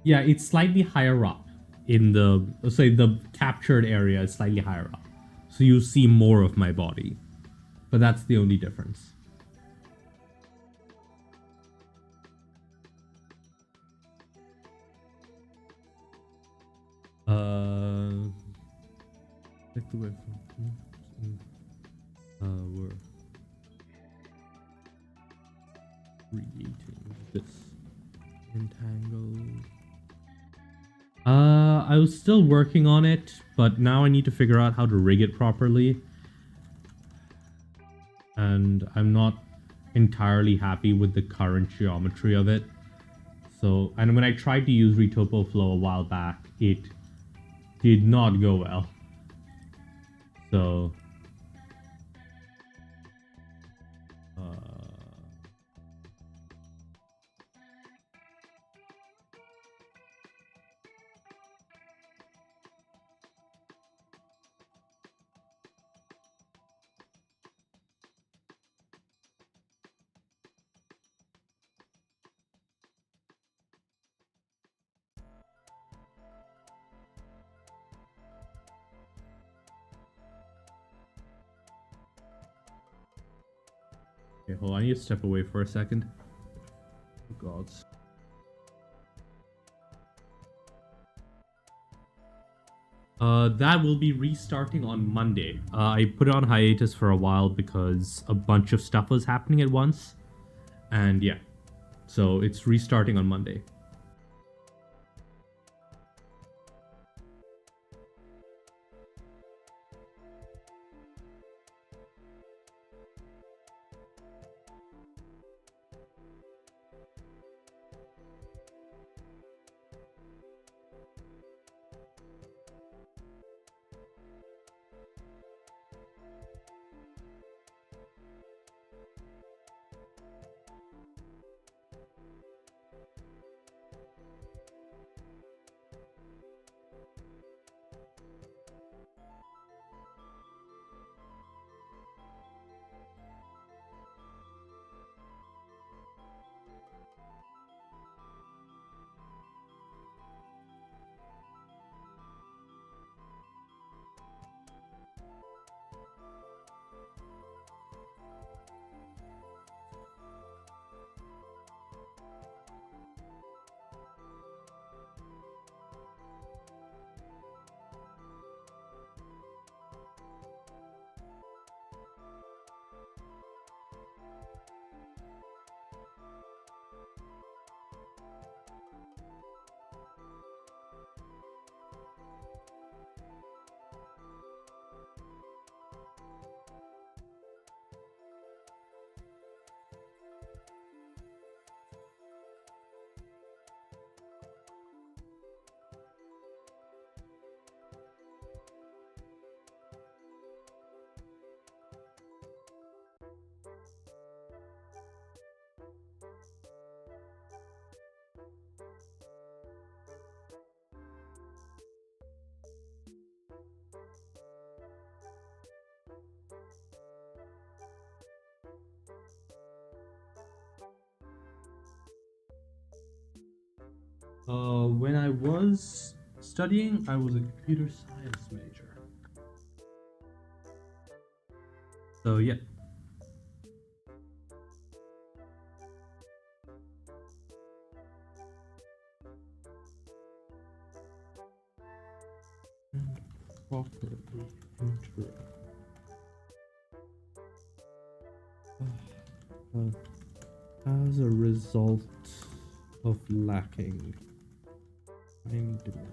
Yeah, it's slightly higher up in the the captured area is slightly higher up, so you see more of my body, but that's the only difference. Take the way from we're creating this entangle. I was still working on it, but now I need to figure out how to rig it properly. And I'm not entirely happy with the current geometry of it. So, and when I tried to use Retopo Flow a while back, it did not go well. So, okay, hold on, I need to step away for a second. Oh, God. That will be restarting on Monday. I put it on hiatus for a while because a bunch of stuff was happening at once. And yeah, so it's restarting on Monday. When I was studying, I was a computer science major. So yeah. Properly enter. As a result of lacking any dimension.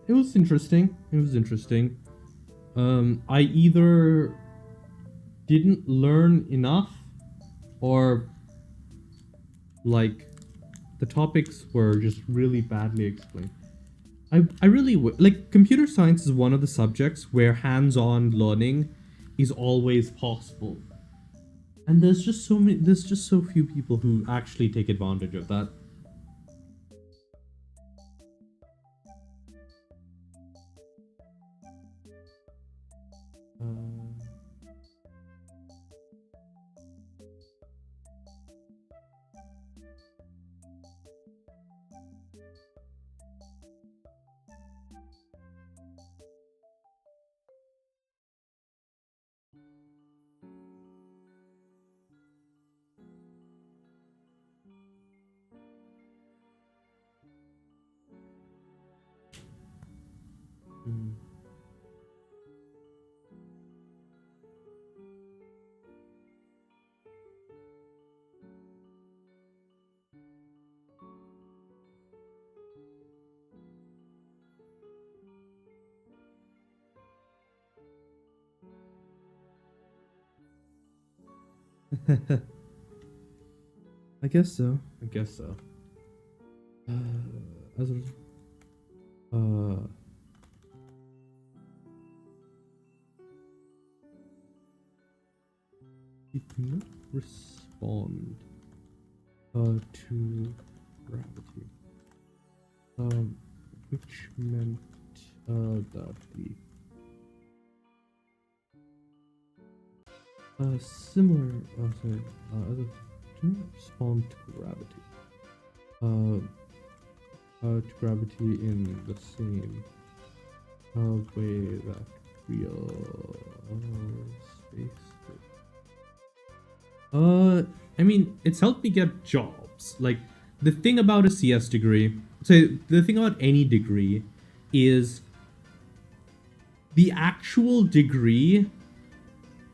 It was interesting. It was interesting. I either didn't learn enough, or like the topics were just really badly explained. I really like computer science is one of the subjects where hands-on learning is always possible. And there's just so few people who actually take advantage of that. I guess so. I guess so. As in, you cannot respond to gravity. Which meant that the similar sorry, as a do not respond to gravity. To gravity in the same way that real space. I mean, it's helped me get jobs. Like, the thing about a CS degree, so the thing about any degree is the actual degree,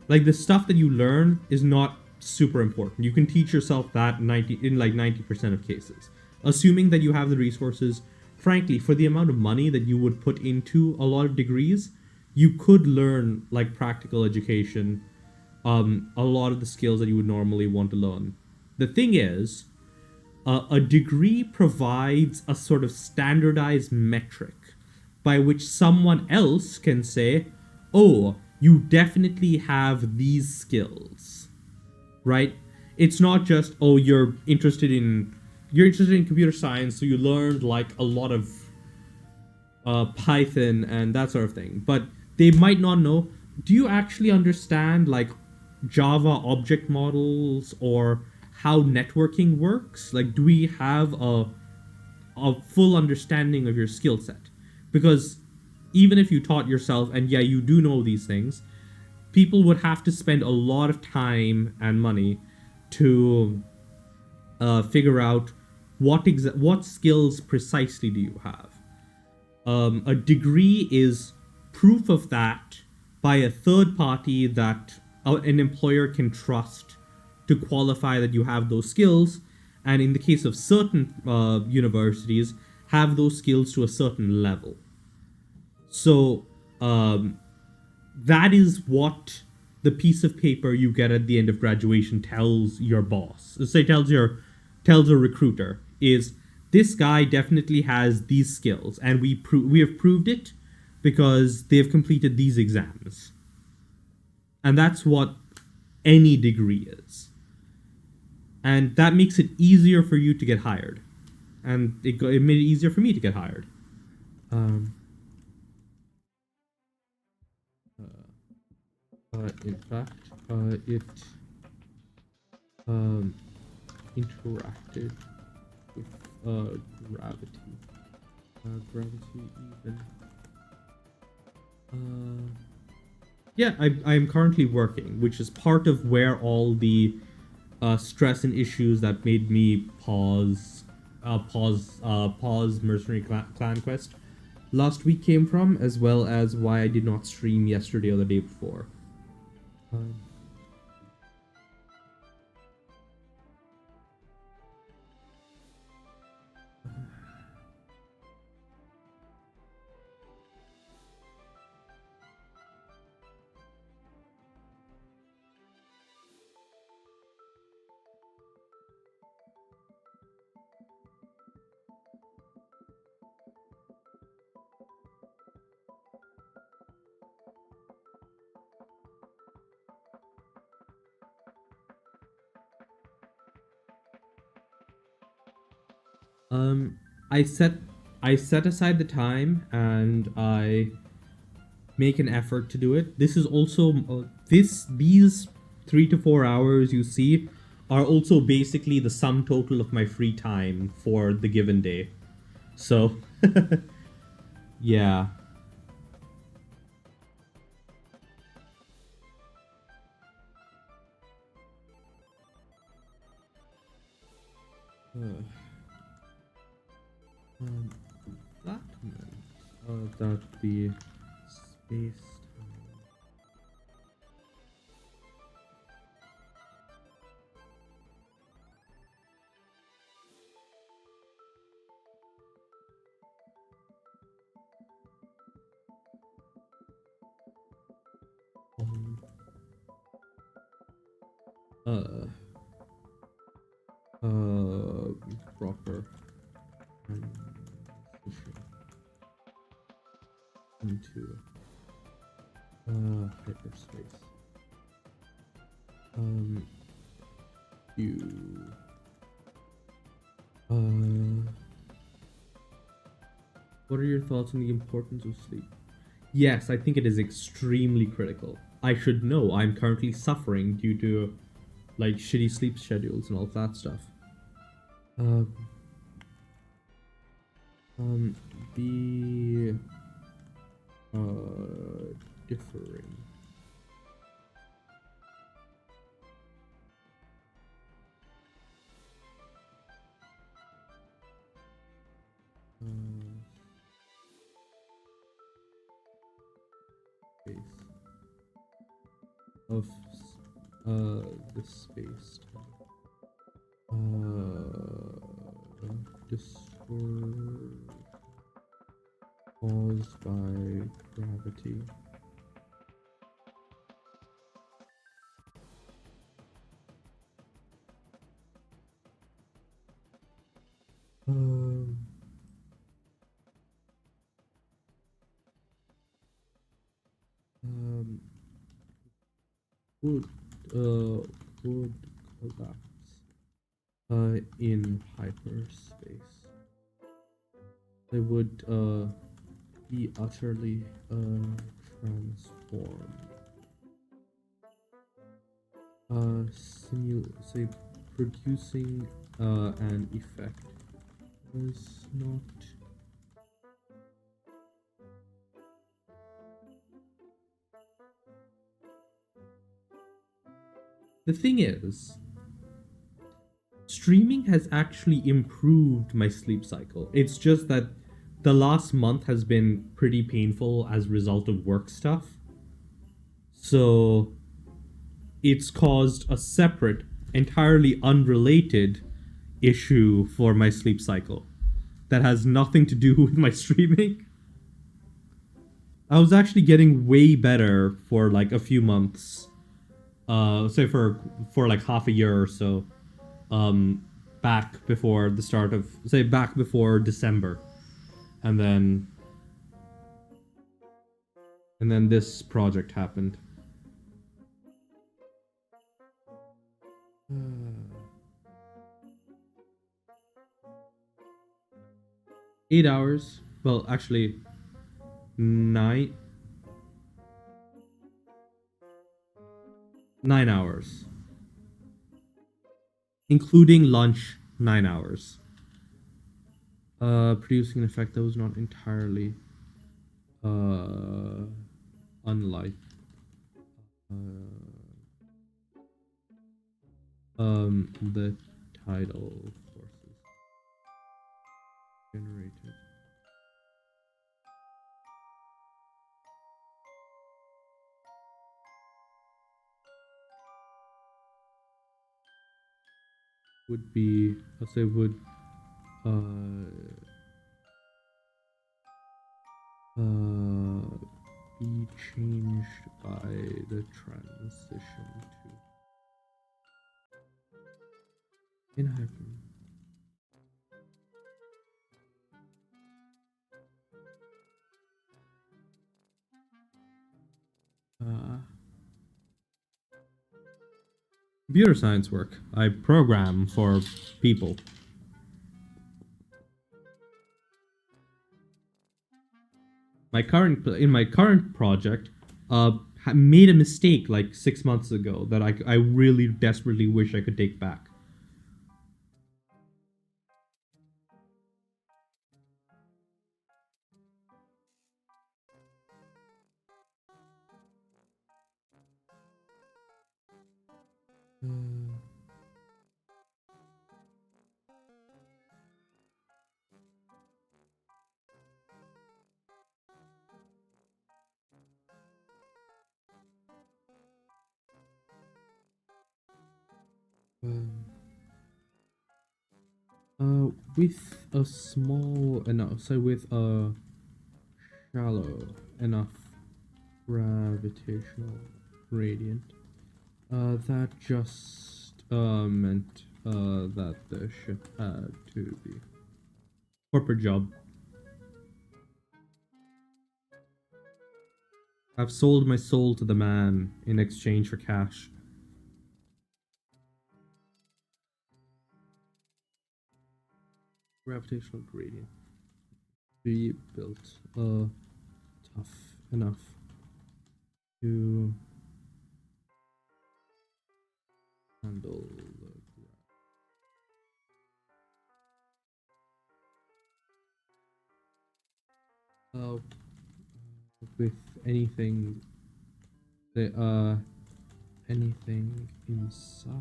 like the stuff that you learn is not super important. You can teach yourself that 90% of cases. Assuming that you have the resources, frankly, for the amount of money that you would put into a lot of degrees, you could learn like practical education, a lot of the skills that you would normally want to learn. The thing is, a degree provides a sort of standardized metric by which someone else can say, oh, you definitely have these skills, right? It's not just, oh, you're interested in computer science, so you learned like a lot of Python and that sort of thing. But they might not know, do you actually understand like Java object models or how networking works? Like, do we have a full understanding of your skill set? Because even if you taught yourself, and yeah, you do know these things, people would have to spend a lot of time and money to figure out what skills precisely do you have. A degree is proof of that by a third party that an employer can trust to qualify that you have those skills, and in the case of certain universities, have those skills to a certain level. So that is what the piece of paper you get at the end of graduation tells your boss. Say tells a recruiter is, this guy definitely has these skills, and we have proved it because they've completed these exams. And that's what any degree is. And that makes it easier for you to get hired. And it made it easier for me to get hired. Um, in fact, it um, interacted with gravity. Gravity even. Yeah, I'm currently working, which is part of where all the stress and issues that made me pause Mercenary Clan Quest last week came from, as well as why I did not stream yesterday or the day before. Um, Um, I set I set aside the time and I make an effort to do it. This is also these 3 to 4 hours you see are also basically the sum total of my free time for the given day. So yeah. Uh, um, that meant that the space time uh, proper transition into hyperspace. You what are your thoughts on the importance of sleep? Yes, I think it is extremely critical. I should know. I'm currently suffering due to like shitty sleep schedules and all that stuff. Um, be differing. Space of the space discord caused by gravity. Would would collapse in hyperspace. They would be utterly transformed. Say producing an effect was not. The thing is, streaming has actually improved my sleep cycle. It's just that the last month has been pretty painful as a result of work stuff. So it's caused a separate, entirely unrelated issue for my sleep cycle that has nothing to do with my streaming. I was actually getting way better for like a few months. Say for like half a year or so. Back before the start of back before December. And then this project happened. 8 hours. Well, actually, 9 hours, including lunch. 9 hours. Producing an effect that was not entirely unlike the tidal forces generated. Would be, I'll say, would be changed by the transition to in hyper. Computer science work. I program for people. My current project, made a mistake like 6 months ago that I really desperately wish I could take back. With a small enough, so with a shallow enough gravitational gradient, that just meant that the ship had to be corporate job. I've sold my soul to the man in exchange for cash. Gravitational gradient. Be built tough enough to handle the with anything anything inside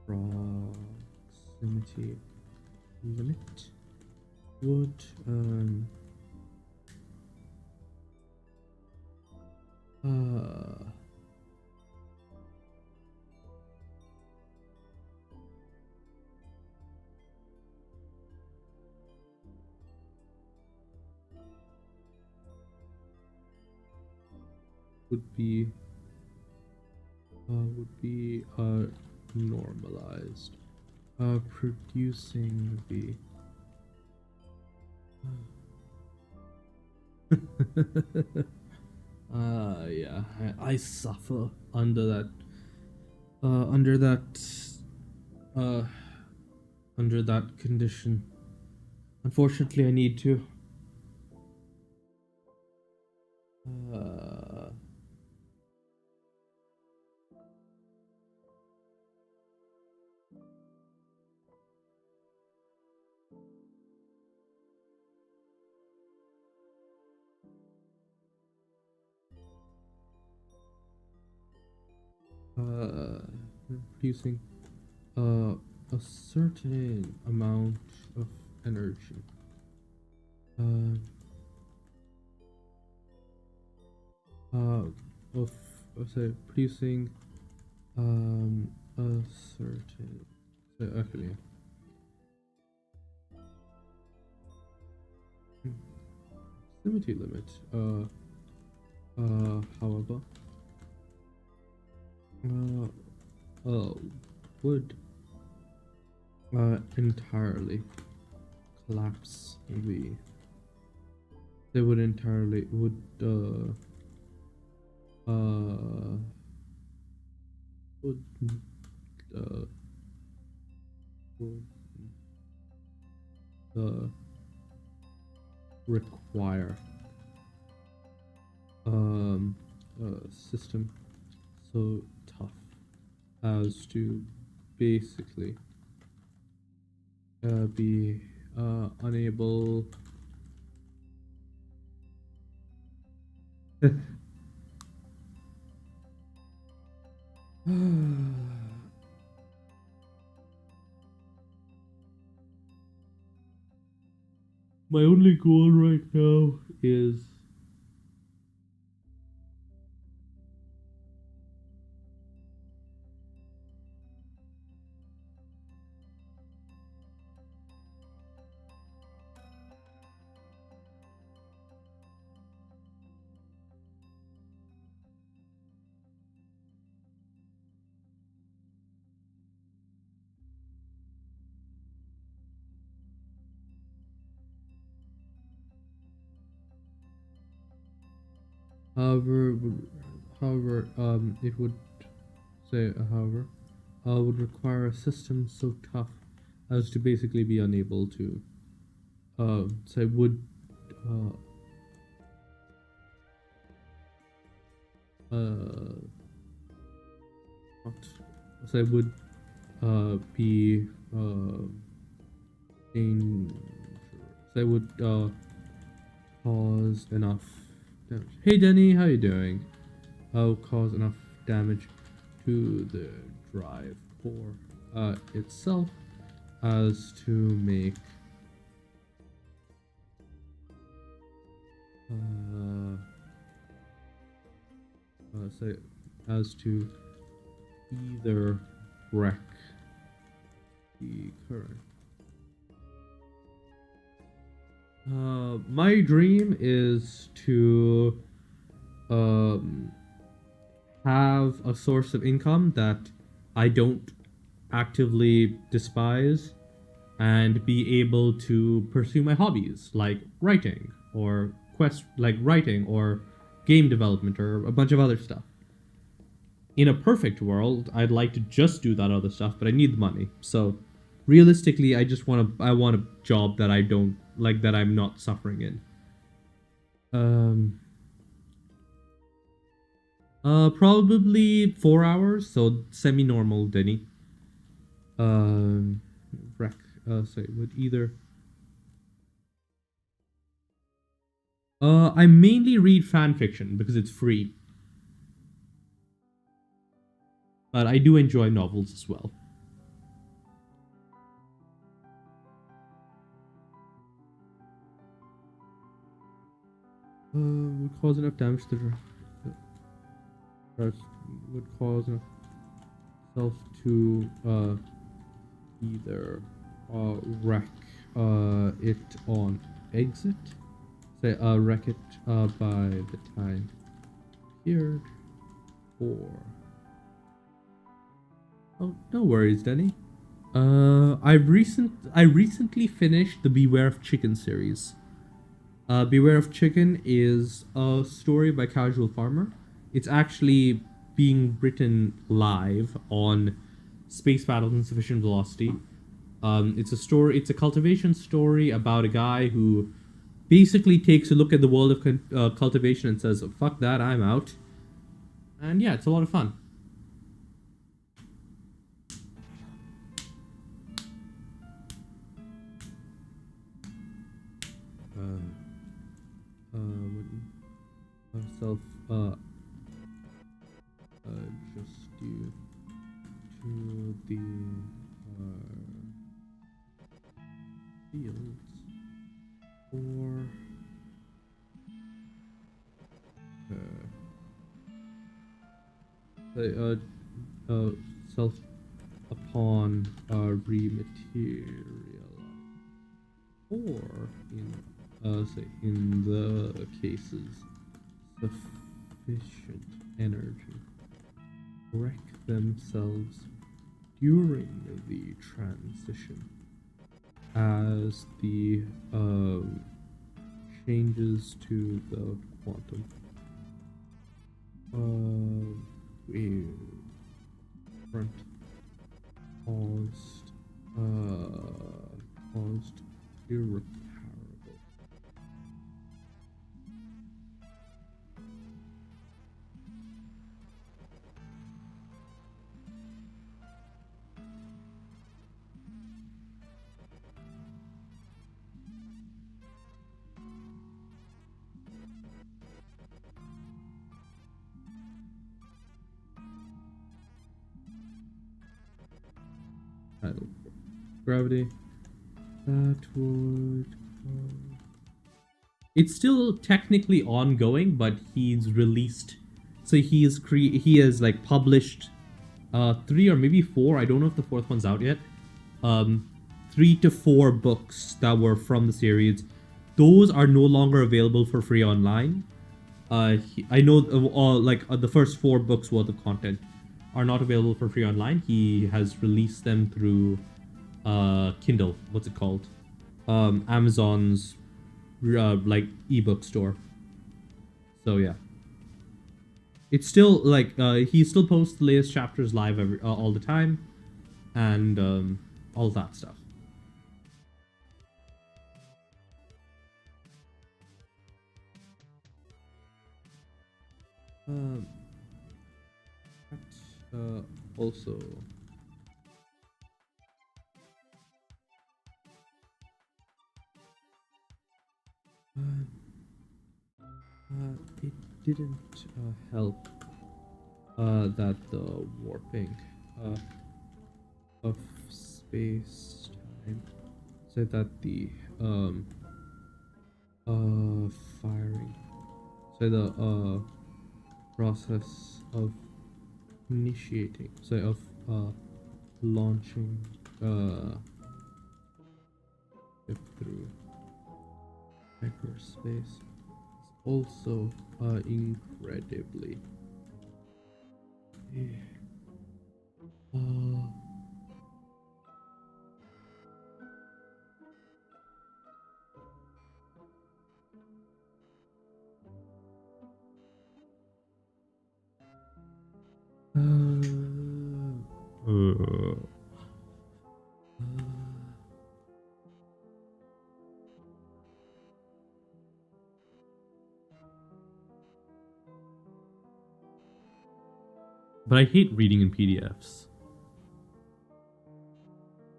proximity limit would would be normalized, producing the yeah, I suffer under that uh under that condition. Unfortunately, I need to. Producing a certain amount of energy. Of say producing a certain actually proximity limit. However, would entirely collapse the. They would entirely would would would require a system so tough as to basically be unable my only goal right now is however it would say however would require a system so tough as to basically be unable to say would uh not say would be dangerous. Say would cause enough damage. Hey Denny, how you doing? Cause enough damage to the drive core itself as to make say as to either wreck the current. My dream is to have a source of income that I don't actively despise and be able to pursue my hobbies like writing or game development or a bunch of other stuff. In a perfect world, I'd like to just do that other stuff, but I need the money. So realistically, I want a job that I don't like, that I'm not suffering in. Um Probably 4 hours, so semi-normal, Denny. Um, rec. Sorry, would either. I mainly read fan fiction because it's free, but I do enjoy novels as well. Would cause enough damage to the would cause enough self to either wreck it on exit. Say wreck it by the time here, or oh, no worries, Denny. I recently finished the Beware of Chicken series. Beware of Chicken is a story by Casual Farmer. It's actually being written live on Spacebattles Insufficient Velocity. It's a story. It's a cultivation story about a guy who basically takes a look at the world of cultivation and says, "Fuck that, I'm out." And yeah, it's a lot of fun. Self just due to the fields or self upon rematerialize, or in the cases sufficient energy wreck themselves during the transition as the changes to the quantum wave front caused irreparable. Title: Gravity. That would. It's still technically ongoing, but he's released. So he has like published 3 or maybe 4. I don't know if the fourth one's out yet. Um, 3 to 4 books that were from the series. Those are no longer available for free online. I know the first 4 books worth of content are not available for free online. He has released them through Kindle. What's it called? Amazon's like ebook store. So yeah, it's still like he still posts the latest chapters live all the time, and all that stuff. Um, also. It didn't help that the warping of space time said that the firing, so the process of initiating, so of launching it through hyperspace is also incredibly But I hate reading in PDFs.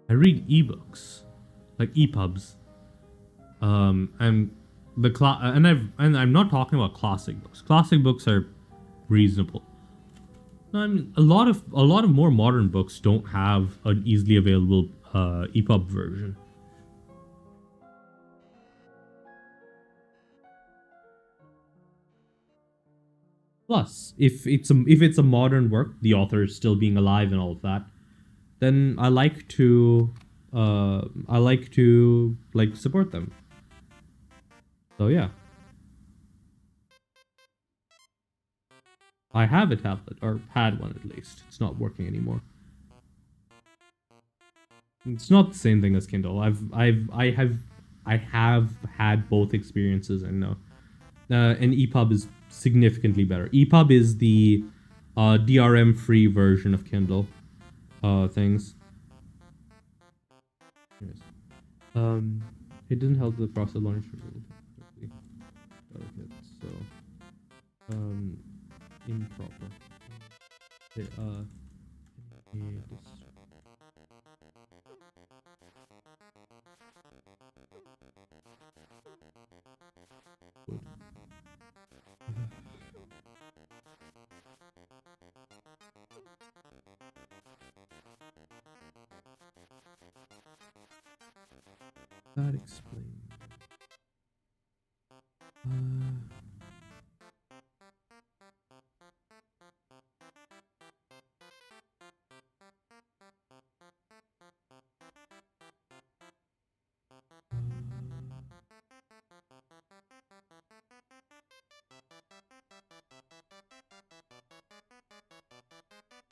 I read ebooks, like EPUBs. And I'm not talking about classic books. Classic books are reasonable. No, I mean, a lot of more modern books don't have an easily available EPUB version. Plus, if it's a modern work, the author is still being alive and all of that, then I like to like support them. So yeah, I have a tablet, or had one at least. It's not working anymore. It's not the same thing as Kindle. I have had both experiences and know. And EPUB is significantly better. EPUB is the DRM free version of Kindle things. Yes. It didn't help the process launch quickly. Okay, so improper. Okay, that explains.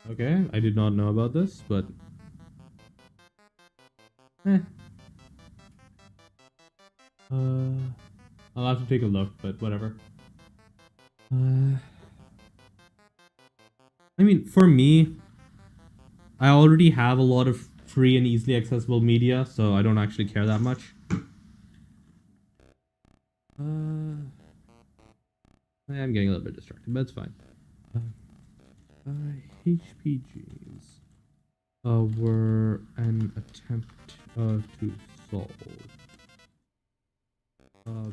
Okay, I did not know about this, but I'll have to take a look, but whatever. I mean, for me, I already have a lot of free and easily accessible media, so I don't actually care that much. I'm getting a little bit distracted, but it's fine. HPGs were an attempt to solve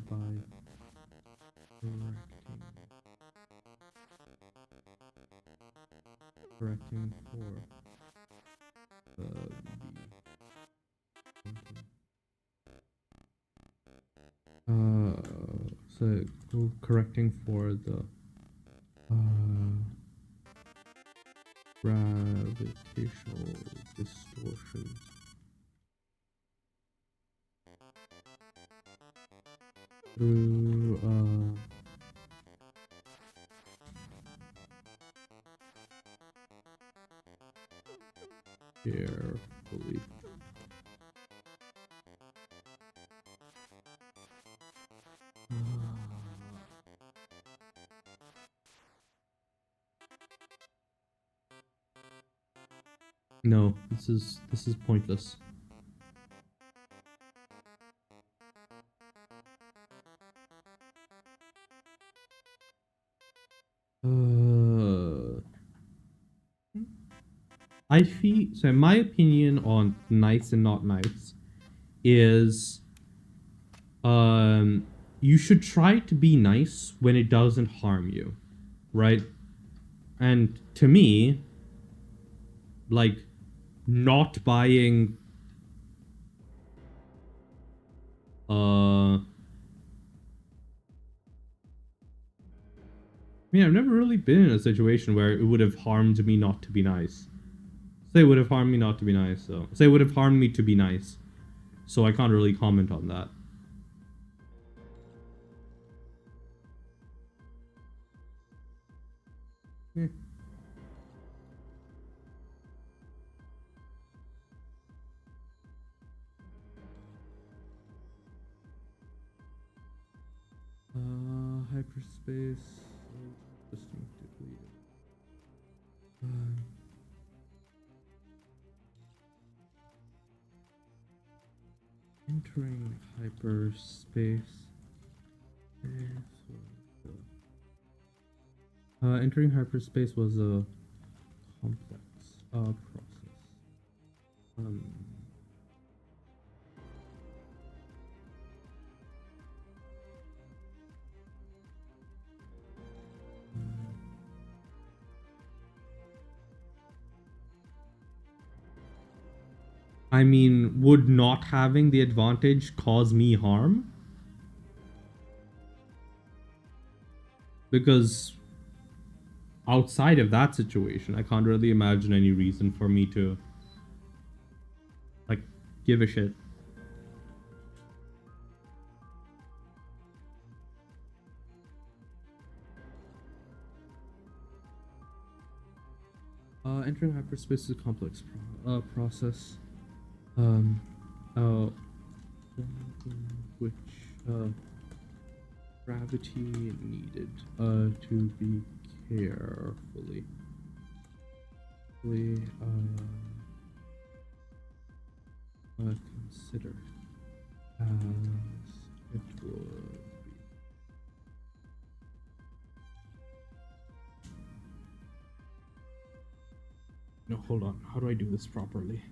by correcting for so correcting for the gravitational distortion. Through carefully. No, this is pointless. I feel so. My opinion on nice and not nice is, you should try to be nice when it doesn't harm you, right? And to me, like, not buying I mean, I've never really been in a situation where it would have harmed me not to be nice. Say it would have harmed me not to be nice, so say it would have harmed me to be nice. So I can't really comment on that. Hyperspace distinctively. Entering hyperspace. Entering hyperspace was a complex process. Um, I mean, would not having the advantage cause me harm? Because outside of that situation, I can't really imagine any reason for me to, like, give a shit. Entering hyperspace is a complex process. Um, uh, which gravity needed to be carefully considered as it would be. No, hold on. How do I do this properly?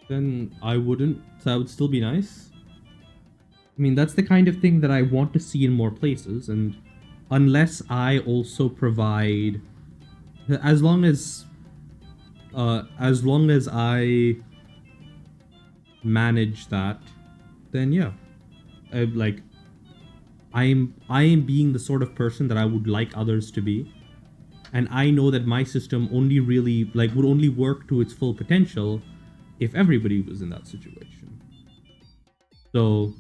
Then I wouldn't. So that would still be nice. I mean, that's the kind of thing that I want to see in more places, and unless I also provide, as long as I manage that, then yeah, I am being the sort of person that I would like others to be, and I know that my system only really would only work to its full potential if everybody was in that situation. So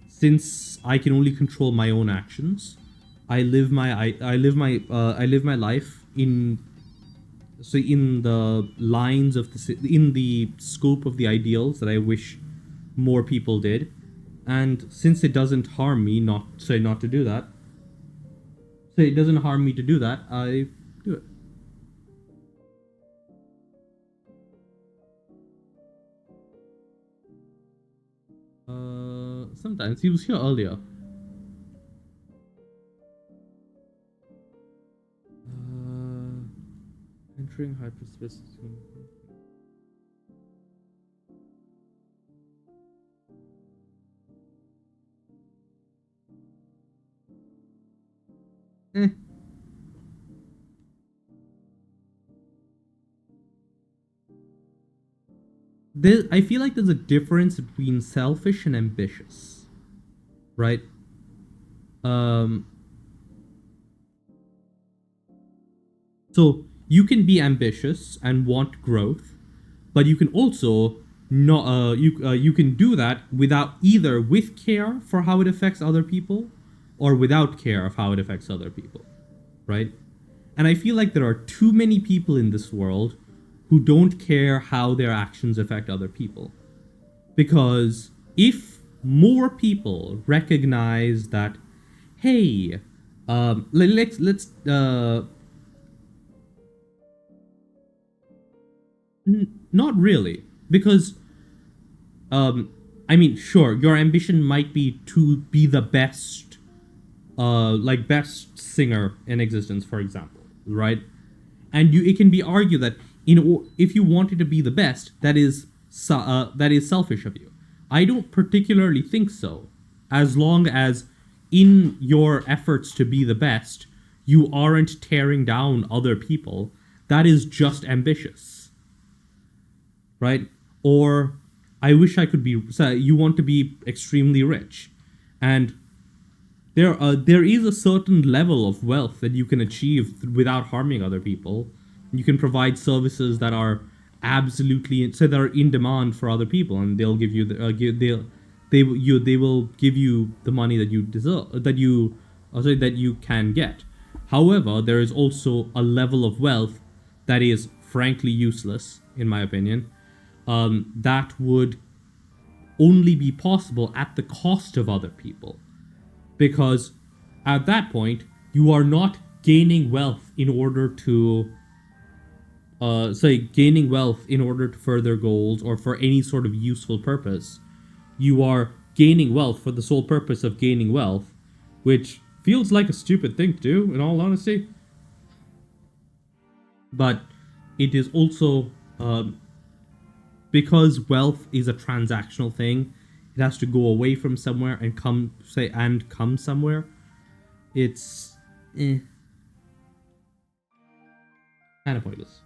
since I can only control my own actions, I live my life in the lines of in the scope of the ideals that I wish more people did, and since it doesn't harm me not to do that, so it doesn't harm me to do that, I do it. Sometimes he was here earlier. Entering hyperspace. Eh. I feel like there's a difference between selfish and ambitious, right? Um, so you can be ambitious and want growth, but you can also not. You can do that without either with care for how it affects other people, or without care of how it affects other people, right? And I feel like there are too many people in this world who don't care how their actions affect other people. Because if more people recognize that, hey, let's not really, because I mean, sure, your ambition might be to be the best, best singer in existence, for example, right? And it can be argued that if you wanted to be the best, that is selfish of you. I don't particularly think so, as long as in your efforts to be the best, you aren't tearing down other people. That is just ambitious, right? Or I wish I could be. So you want to be extremely rich, and there is a certain level of wealth that you can achieve without harming other people. You can provide services that are absolutely that are in demand for other people, and they'll give you they will give you the money that you deserve, that you can get. However, there is also a level of wealth that is frankly useless, in my opinion. That would only be possible at the cost of other people, because at that point you are not gaining wealth in order to say gaining wealth in order to further goals or for any sort of useful purpose. You are gaining wealth for the sole purpose of gaining wealth, which feels like a stupid thing to do, in all honesty. But it is also because wealth is a transactional thing. It has to go away from somewhere and come somewhere. It's kind of pointless.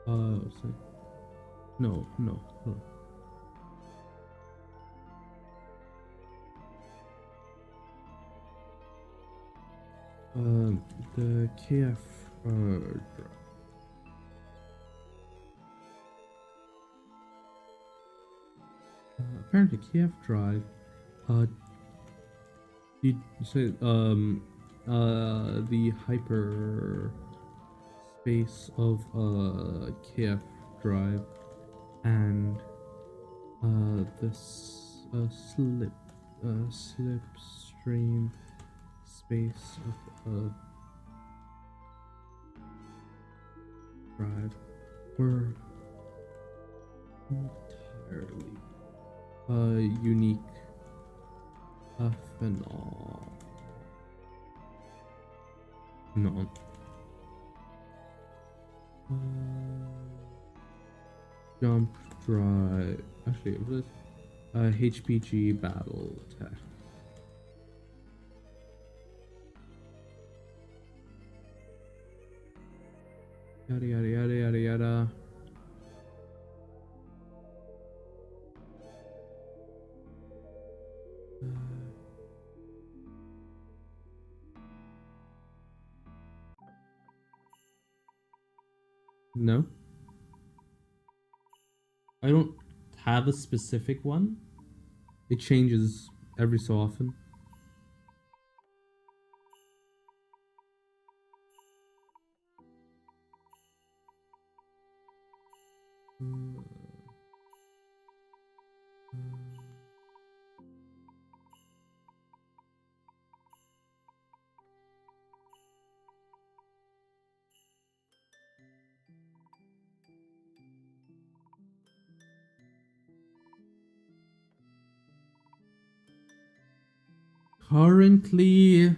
Um, sorry. No. The KF apparently KF drive did say the hyper space of KF drive and this slipstream space of drive were entirely unique phenomenon. Jump drive. Actually, it was HPG battle tech. Yada yada yada yada yada. No, I don't have a specific one. It changes every so often. Currently,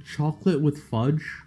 chocolate with fudge.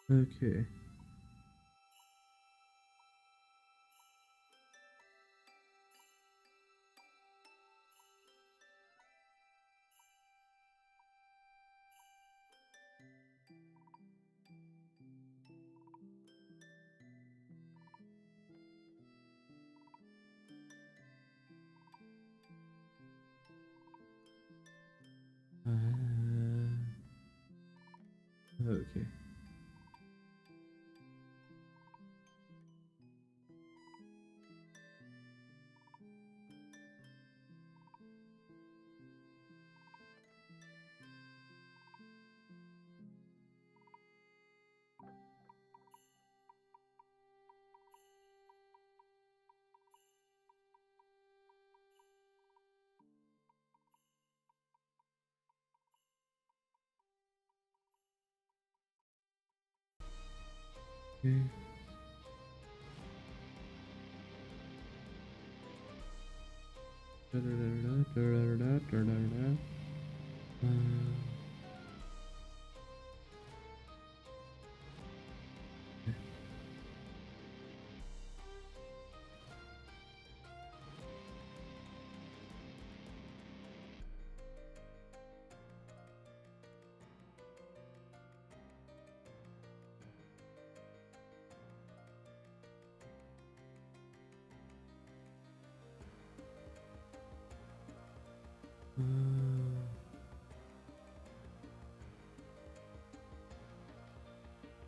Okay. Okay. Okay.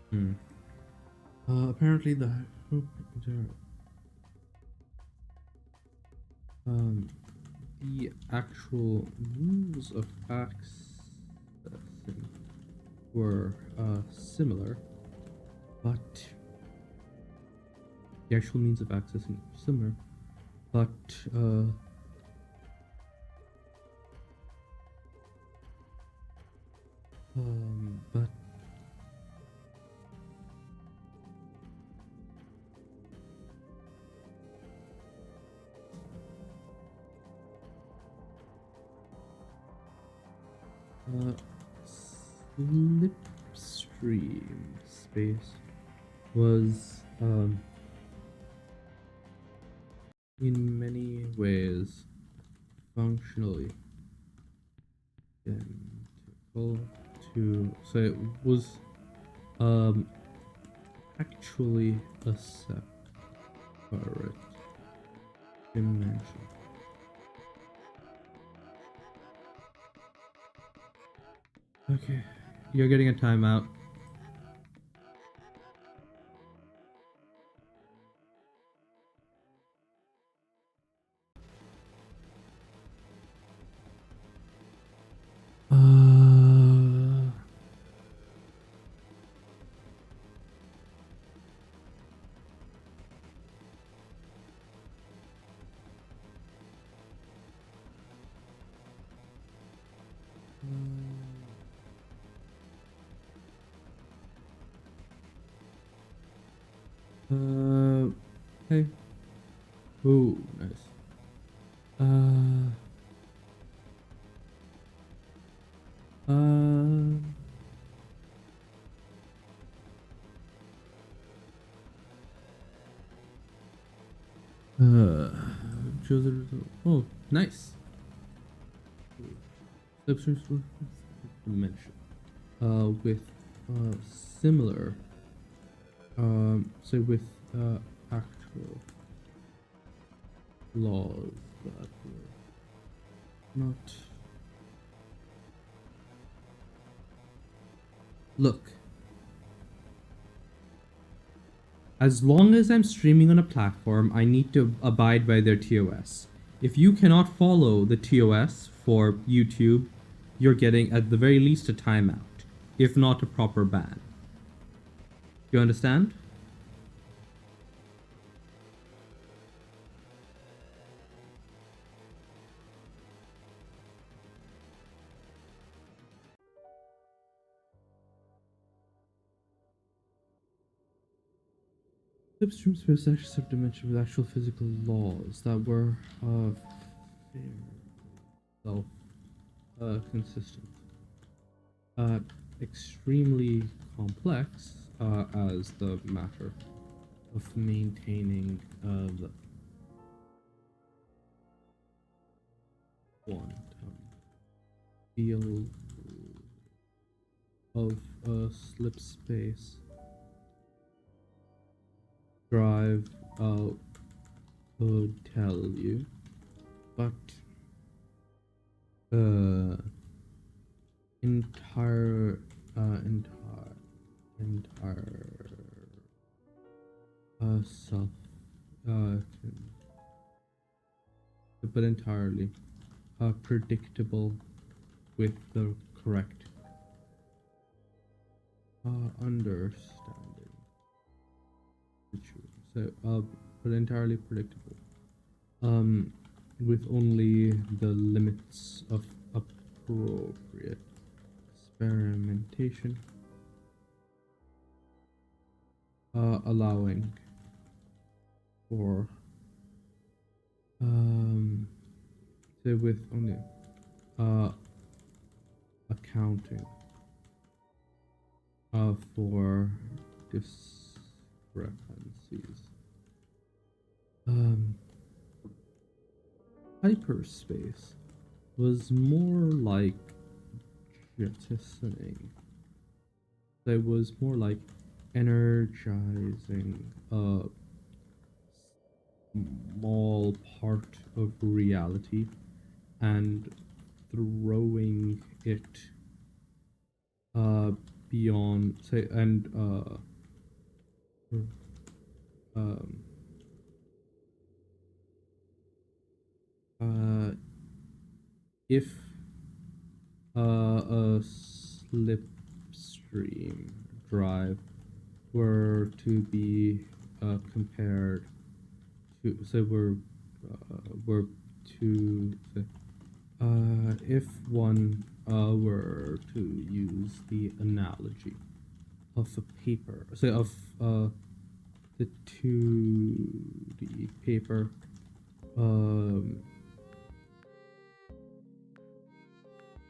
Hmm. Apparently um the actual rules of accessing were similar, but the actual means of accessing were similar, but but slipstream space was in many ways functionally identical to, so it was um actually a separate dimension. Okay, you're getting a timeout. Uh, hey. Ooh, nice. Uh, uh, uh, choose the result. Oh, nice. Substance dimension. With similar, so with actual laws that were not. Look, as long as I'm streaming on a platform, I need to abide by their TOS. If you cannot follow the TOS for YouTube, you're getting at the very least a timeout, if not a proper ban. You understand? Slipstream space actually subdimension with actual physical laws that were self consistent. Uh, Extremely complex as the matter of maintaining the quantum field of a slip space drive could tell you, but uh entire entire self but entirely predictable with the correct understanding situation. So but entirely predictable with only the limits of appropriate experimentation allowing for say with only accounting for discrepancies. Hyperspace was more like jettisoning. It was more like energizing a small part of reality and throwing it beyond, say, and um if a slipstream drive were to be compared to, say, were to, say, if one were to use the analogy of a paper, say, of the 2D paper,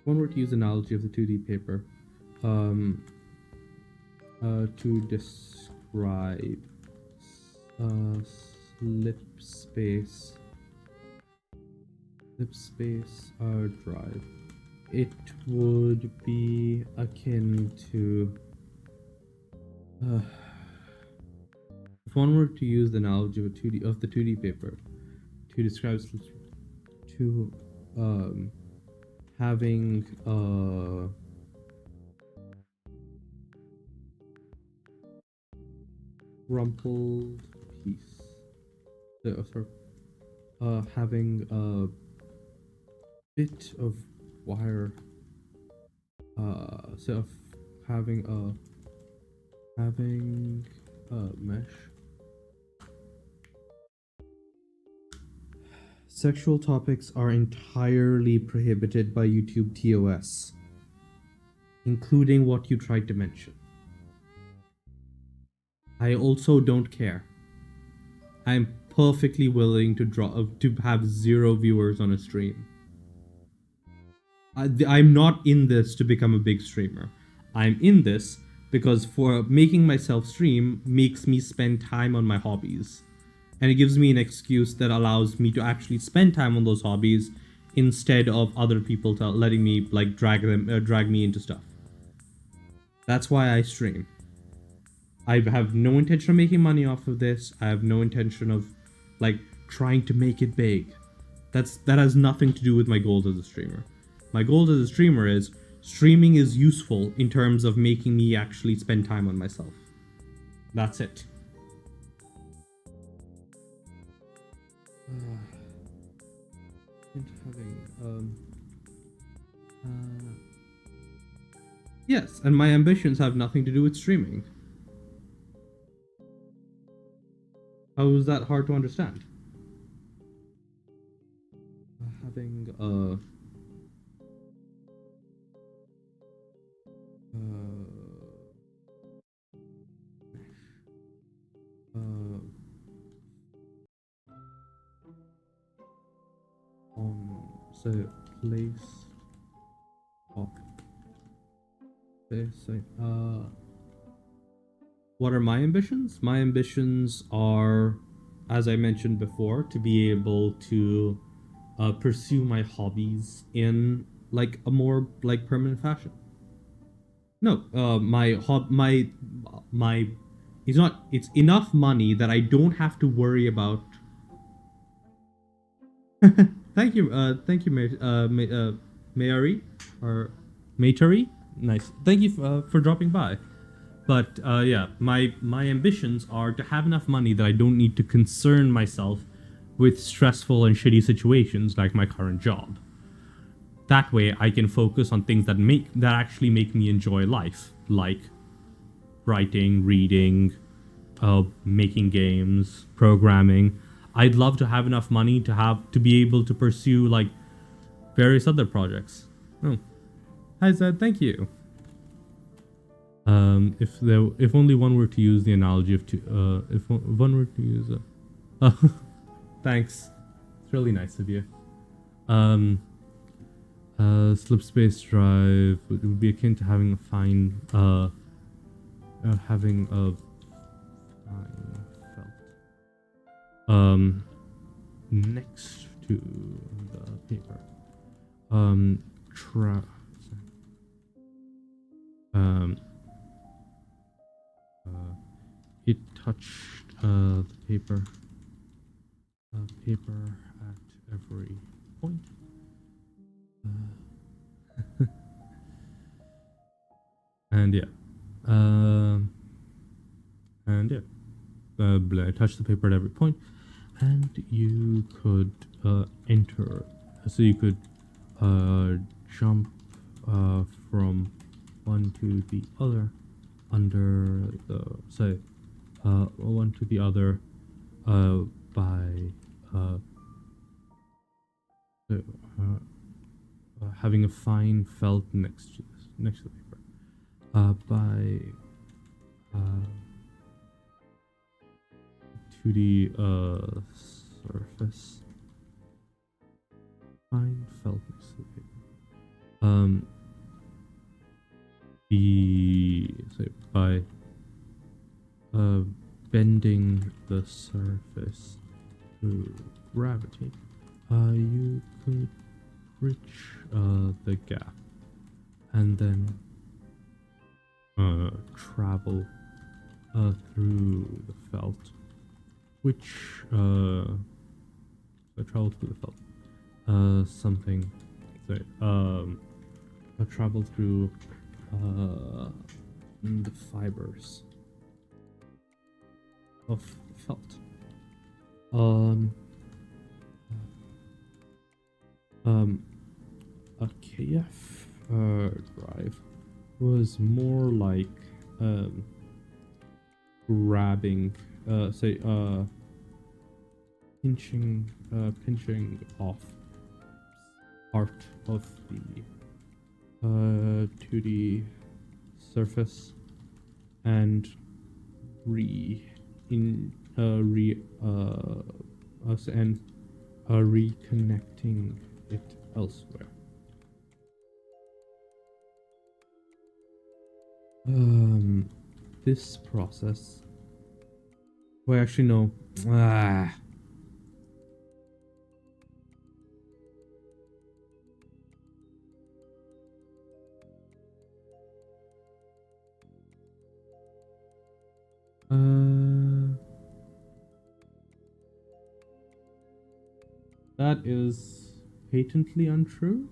one were to use the analogy of the 2D paper to describe slip space drive, it would be akin to if one were to use the analogy of the 2D paper to describe to having a rumpled piece, having a bit of wire, so having a mesh. Sexual topics are entirely prohibited by YouTube TOS, including what you tried to mention. I also don't care. I'm perfectly willing to have 0 viewers on a stream. I'm not in this to become a big streamer. I'm in this because for making myself stream makes me spend time on my hobbies. And it gives me an excuse that allows me to actually spend time on those hobbies instead of other people letting me like drag me into stuff. That's why I stream. I have no intention of making money off of this. I have no intention of like trying to make it big. That has nothing to do with my goals as a streamer. My goal as a streamer is streaming is useful in terms of making me actually spend time on myself. That's it. Yes, and my ambitions have nothing to do with streaming. How is that hard to understand? Having on, say, place of this, what are my ambitions? My ambitions are, as I mentioned before, to be able to pursue my hobbies in like a more like permanent fashion. No, it's enough money that I don't have to worry about. Thank you, Mayari or Maytari. Nice. Thank you for dropping by. But yeah, my ambitions are to have enough money that I don't need to concern myself with stressful and shitty situations like my current job. That way, I can focus on things that actually make me enjoy life, like writing, reading, making games, programming. I'd love to have enough money to be able to pursue like various other projects. Oh, hi Zed, thank you. If only one were to use the analogy of if one were to use thanks, it's really nice of you. Slip space drive would be akin to having a fine having a fine felt next to the paper. Tra it touched the paper at every point. And yeah, I touched the paper at every point, and you could enter. So you could jump from one to the other under the one to the other by having a fine felt next to the paper by to the surface, fine felt next to the paper. By bending the surface through gravity, you could bridge the gap and then travel through the felt, which travel through the felt. Travel through the fibers of the felt. A KF drive was more like grabbing, pinching off part of the 2D surface and reconnecting it elsewhere. This process. Well, actually, no. That is patently untrue,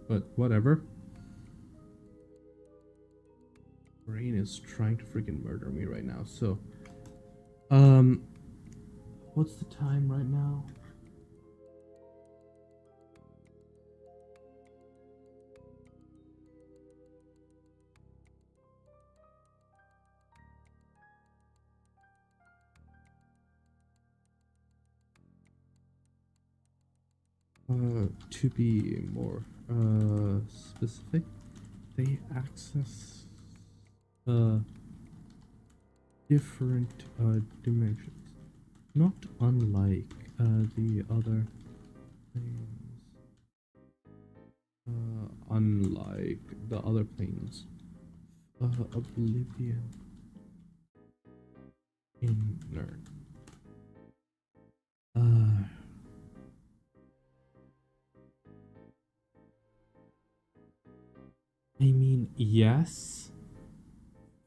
but whatever. Brain is trying to freaking murder me right now. So, what's the time right now? To be more specific, they access different dimensions, not unlike the other things, unlike the other planes. Oblivion, inner. I mean, yes,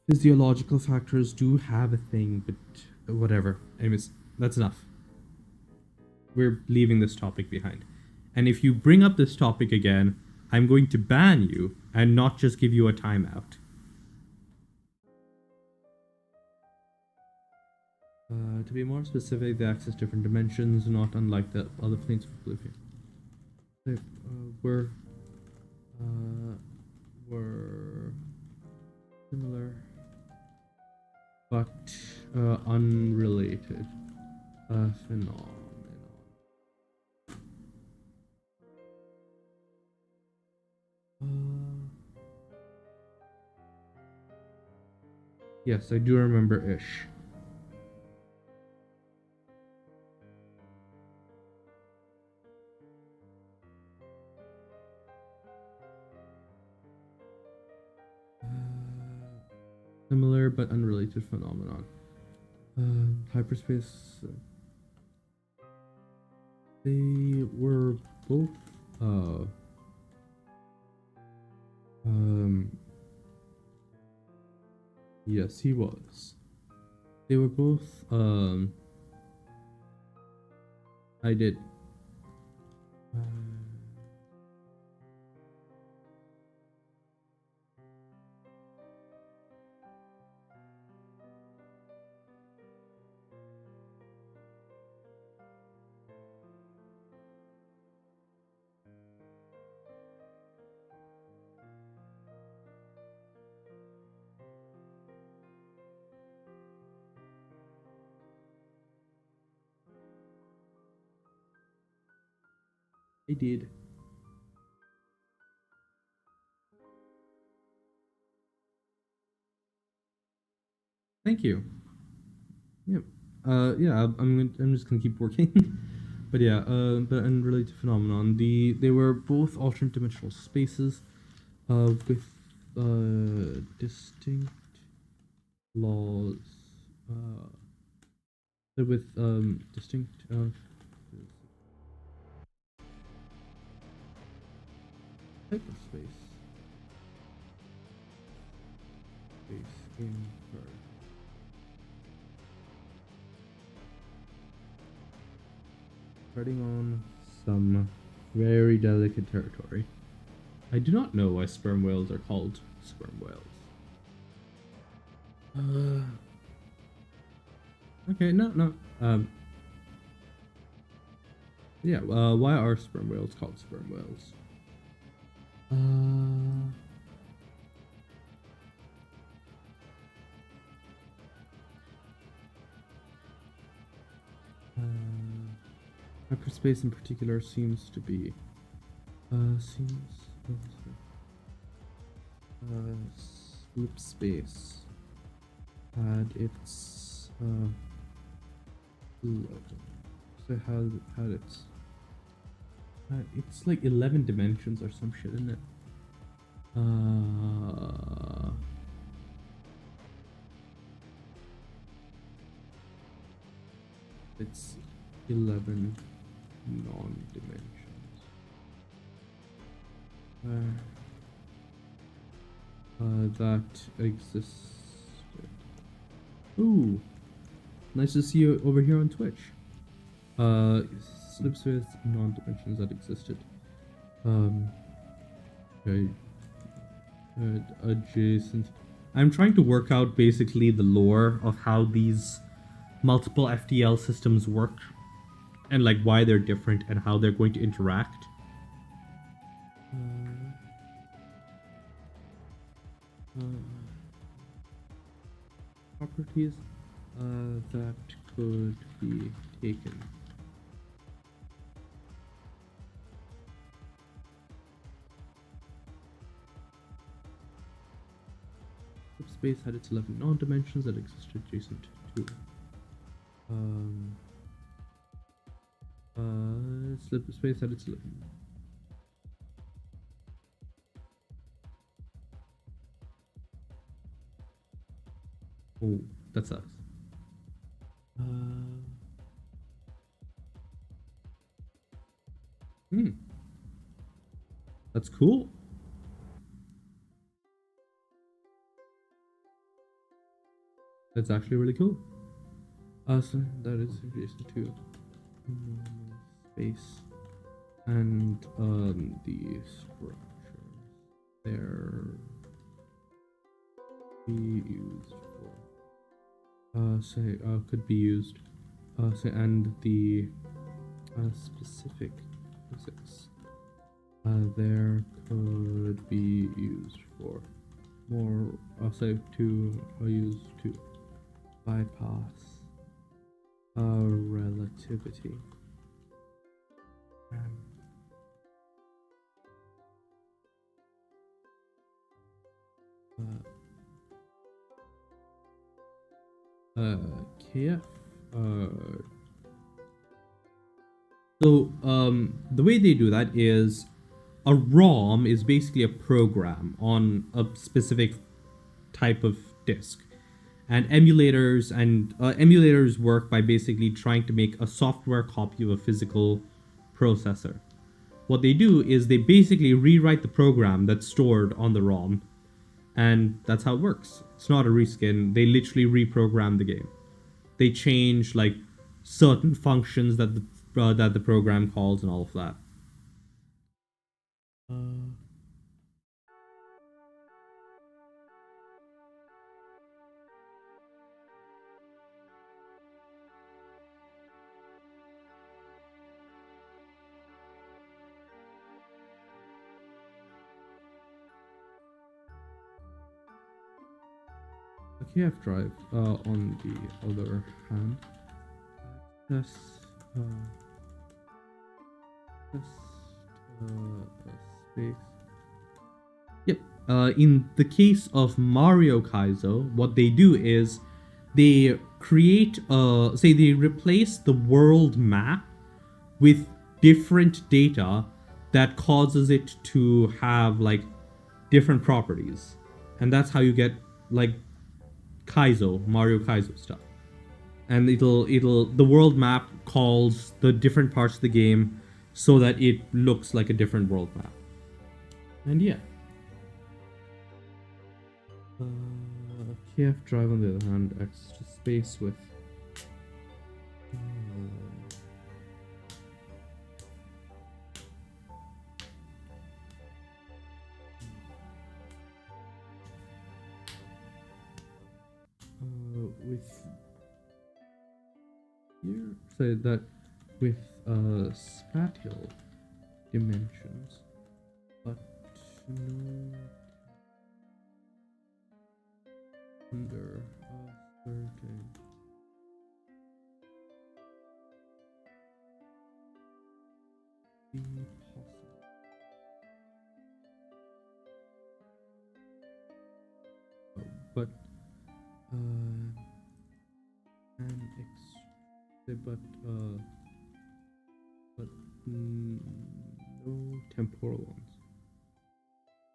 physiological factors do have a thing, but whatever. Anyways, that's enough. We're leaving this topic behind. And if you bring up this topic again, I'm going to ban you and not just give you a timeout. To be more specific, they access different dimensions, not unlike the other planes of Oblivion. We're similar, but unrelated phenomenon. Yes, I do remember Ish. Similar but unrelated phenomenon. Hyperspace. They were both. Um. Yes, he was. They were both. I did. Uh, I did. Thank you. Yeah. Yeah. I'm just gonna keep working. But yeah. But unrelated phenomenon. They were both alternate dimensional spaces, with distinct laws. With distinct hyperspace. Space inverse. Treading on some very delicate territory. I do not know why sperm whales are called sperm whales. Okay, no. Yeah. Why are sperm whales called sperm whales? Uh. Hyperspace in particular seems to be slip space had its so had its it's like 11 dimensions or some shit, isn't it? It's 11 non-dimensions. That existed. Ooh, nice to see you over here on Twitch. Slips with non-dimensions that existed. Okay. Adjacent. I'm trying to work out basically the lore of how these multiple FTL systems work and like why they're different and how they're going to interact. Properties that could be taken. Space had its 11 non-dimensions that existed adjacent to. Space had its 11. Oh, that sucks. That's cool. That's actually really cool. So that is adjacent to space and the structure there be used for say could be used say and the specific physics there could be used for more say to use to bypass relativity. KF. The way they do that is a ROM is basically a program on a specific type of disk, and emulators work by basically trying to make a software copy of a physical processor. What they do is they basically rewrite the program that's stored on the ROM, and that's how it works. It's not a reskin. They literally reprogram the game. They change like certain functions that the program calls and all of that. Uh, a KF drive, on the other hand, access, test, space. Yep. In the case of Mario Kaizo, what they do is they create, say, they replace the world map with different data that causes it to have like different properties, and that's how you get like Mario Kaizo stuff. And it'll the world map calls the different parts of the game so that it looks like a different world map. And yeah. KF drive on the other hand access to space with with here say that with spatial dimensions, but no under a certain be possible. But an but no temporal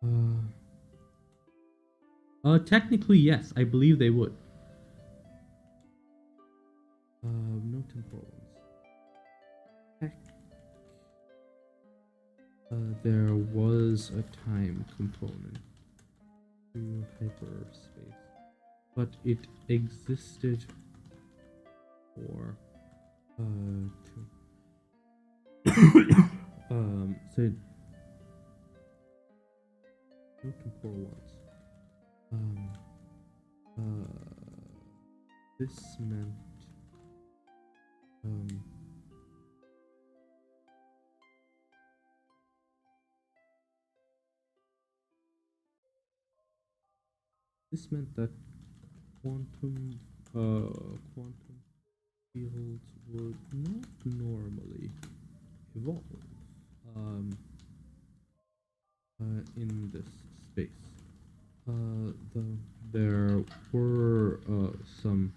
ones. Technically yes, I believe they would. No temporal ones. There was a time component to hyperspace, but it existed for so no temporal ones. This meant that quantum fields would not normally evolve in this space. There were some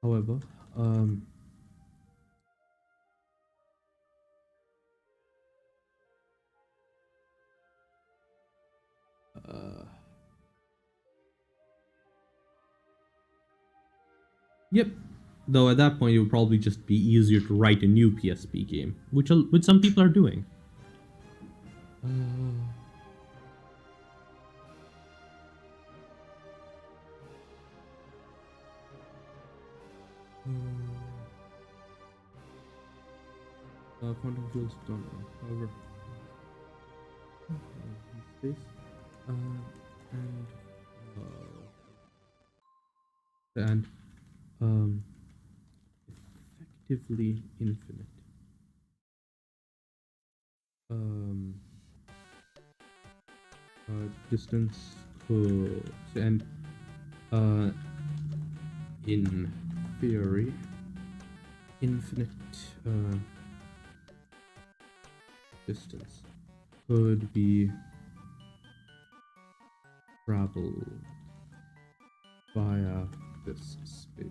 however yep. Though at that point it would probably just be easier to write a new PSP game, which some people are doing. Quantum fields don't know. However, space and effectively infinite. Distance could and in theory infinite distance could be travel via this space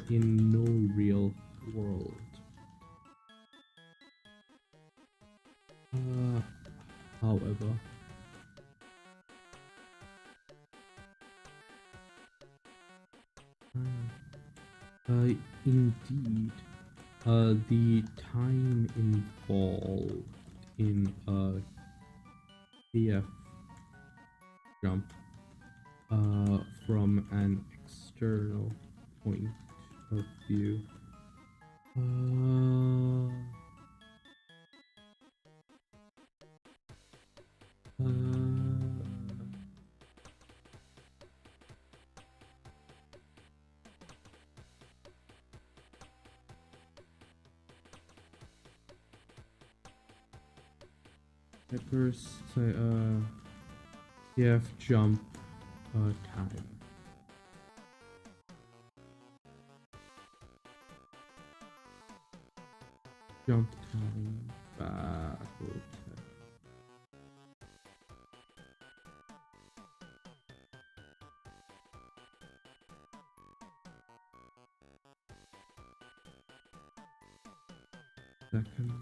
in no real world. However, indeed, the time involved in a KF jump from an external point of view first say KF jump time. Jump time battle tech. Second.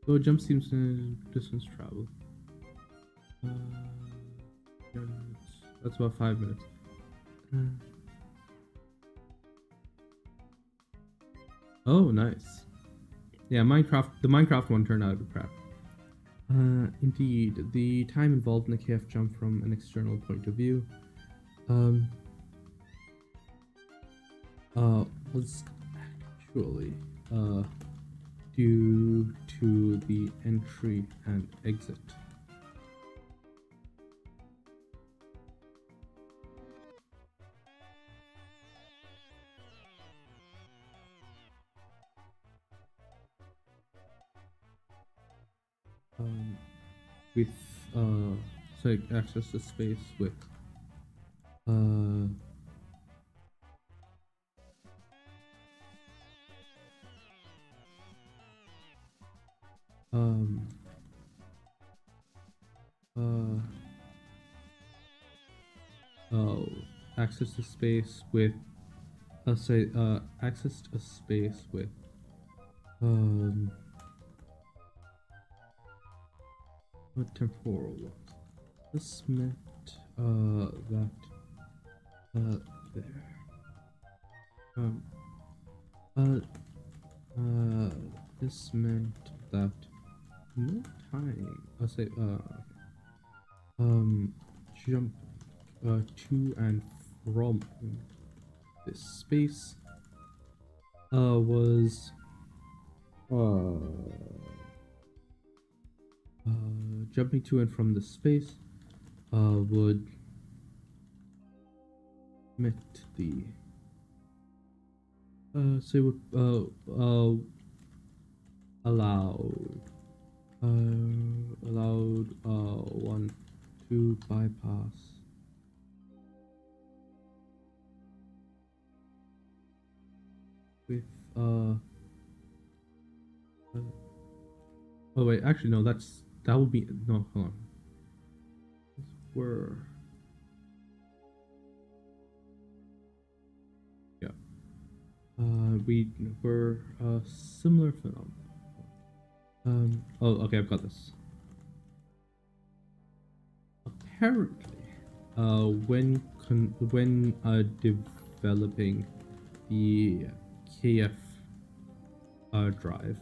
So jump seems to distance travel. That's about 5 minutes. Oh, nice. Yeah, the Minecraft one turned out a bit crap. Indeed, the time involved in the KF jump from an external point of view was actually due to the entry and exit. With so access to space with access to space with access to space with what temporal ones. This meant that there this meant that no time jump to and from this space was jumping to and from the space would met the allowed one to bypass with oh wait, actually no, that would be no, hold on. We're we were a similar phenomenon. Oh, okay, I've got this. Apparently, when developing the KF drive,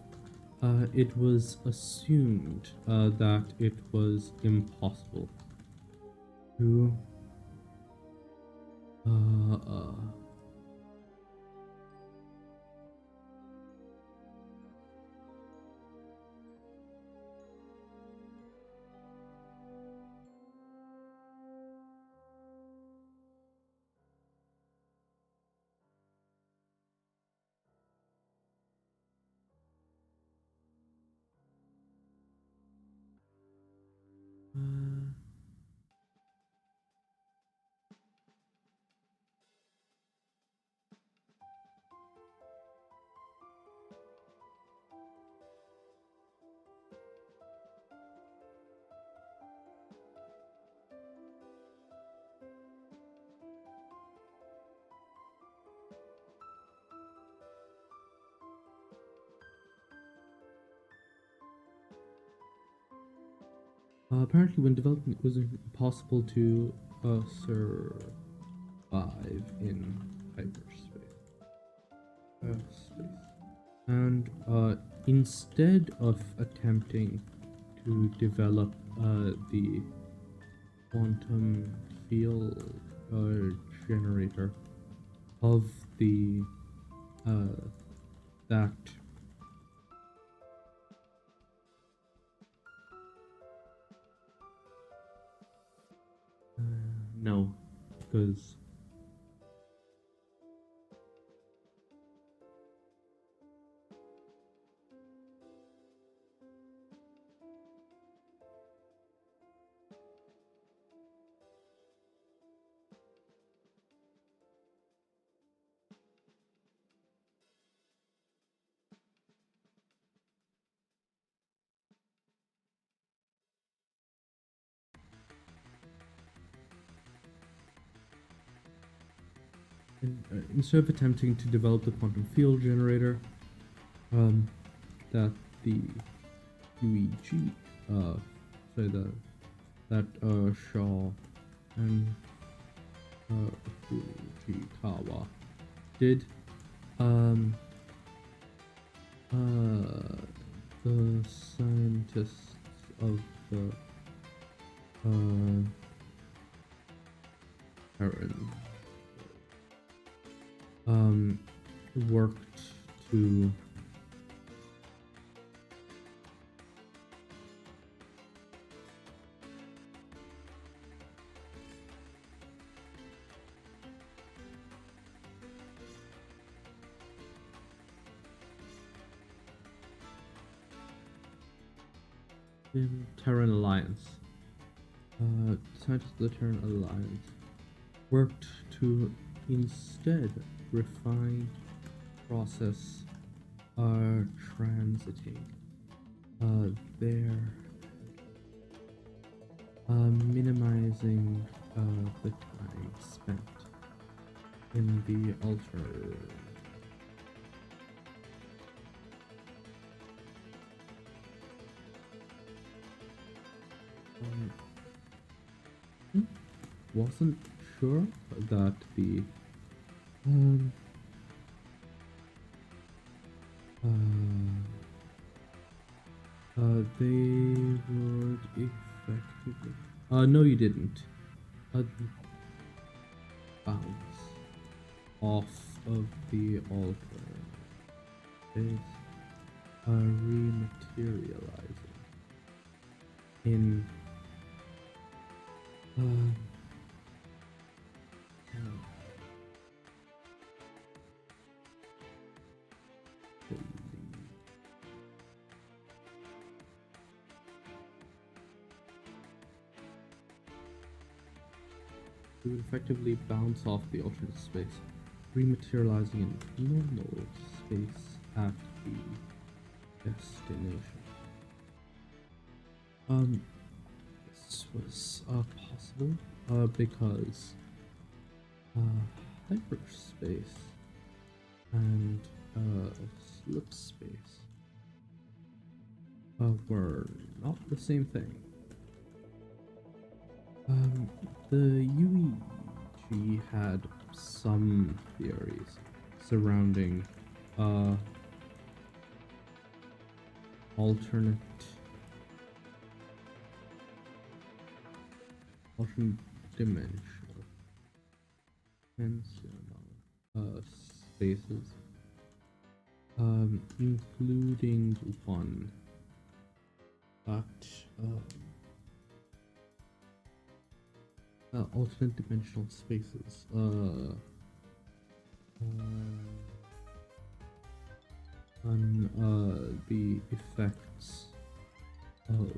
it was assumed that it was impossible to Uh, uh, apparently, when developing, it was impossible to survive in hyperspace. Space. And instead of attempting to develop the quantum field generator of the that no, because instead of attempting to develop the quantum field generator, that the UEG, sorry, that Shaw and Fujikawa did, the scientists of the Terran worked to Terran Alliance. Scientists of the Terran Alliance worked to instead refine, process, transiting their minimizing the time spent in the alternate. Wasn't sure that the they would effectively no you didn't bounce off of the altar is rematerializing in it would effectively bounce off the alternate space, rematerializing in normal space at the destination. This was possible because hyperspace and slip space were not the same thing. The UEG had some theories surrounding alternate dimensional spaces, including one, but alternate dimensional spaces. On the effects of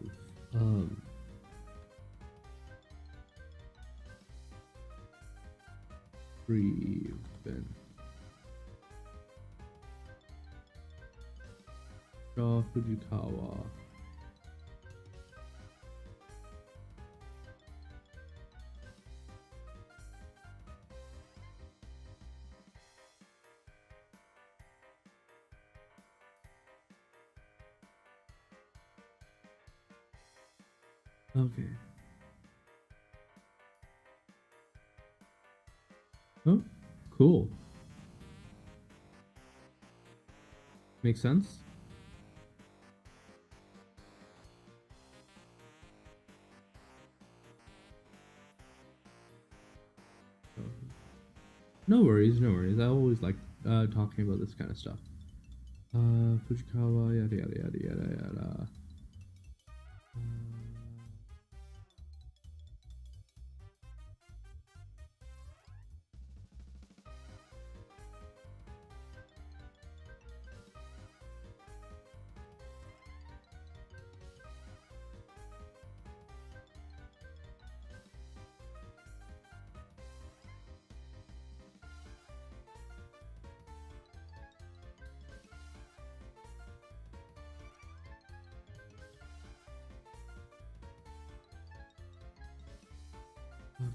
breathing. Fujikawa. Okay. Oh, cool. Makes sense. No worries, no worries. I always like talking about this kind of stuff. Fujikawa, yada yada yada yada yada.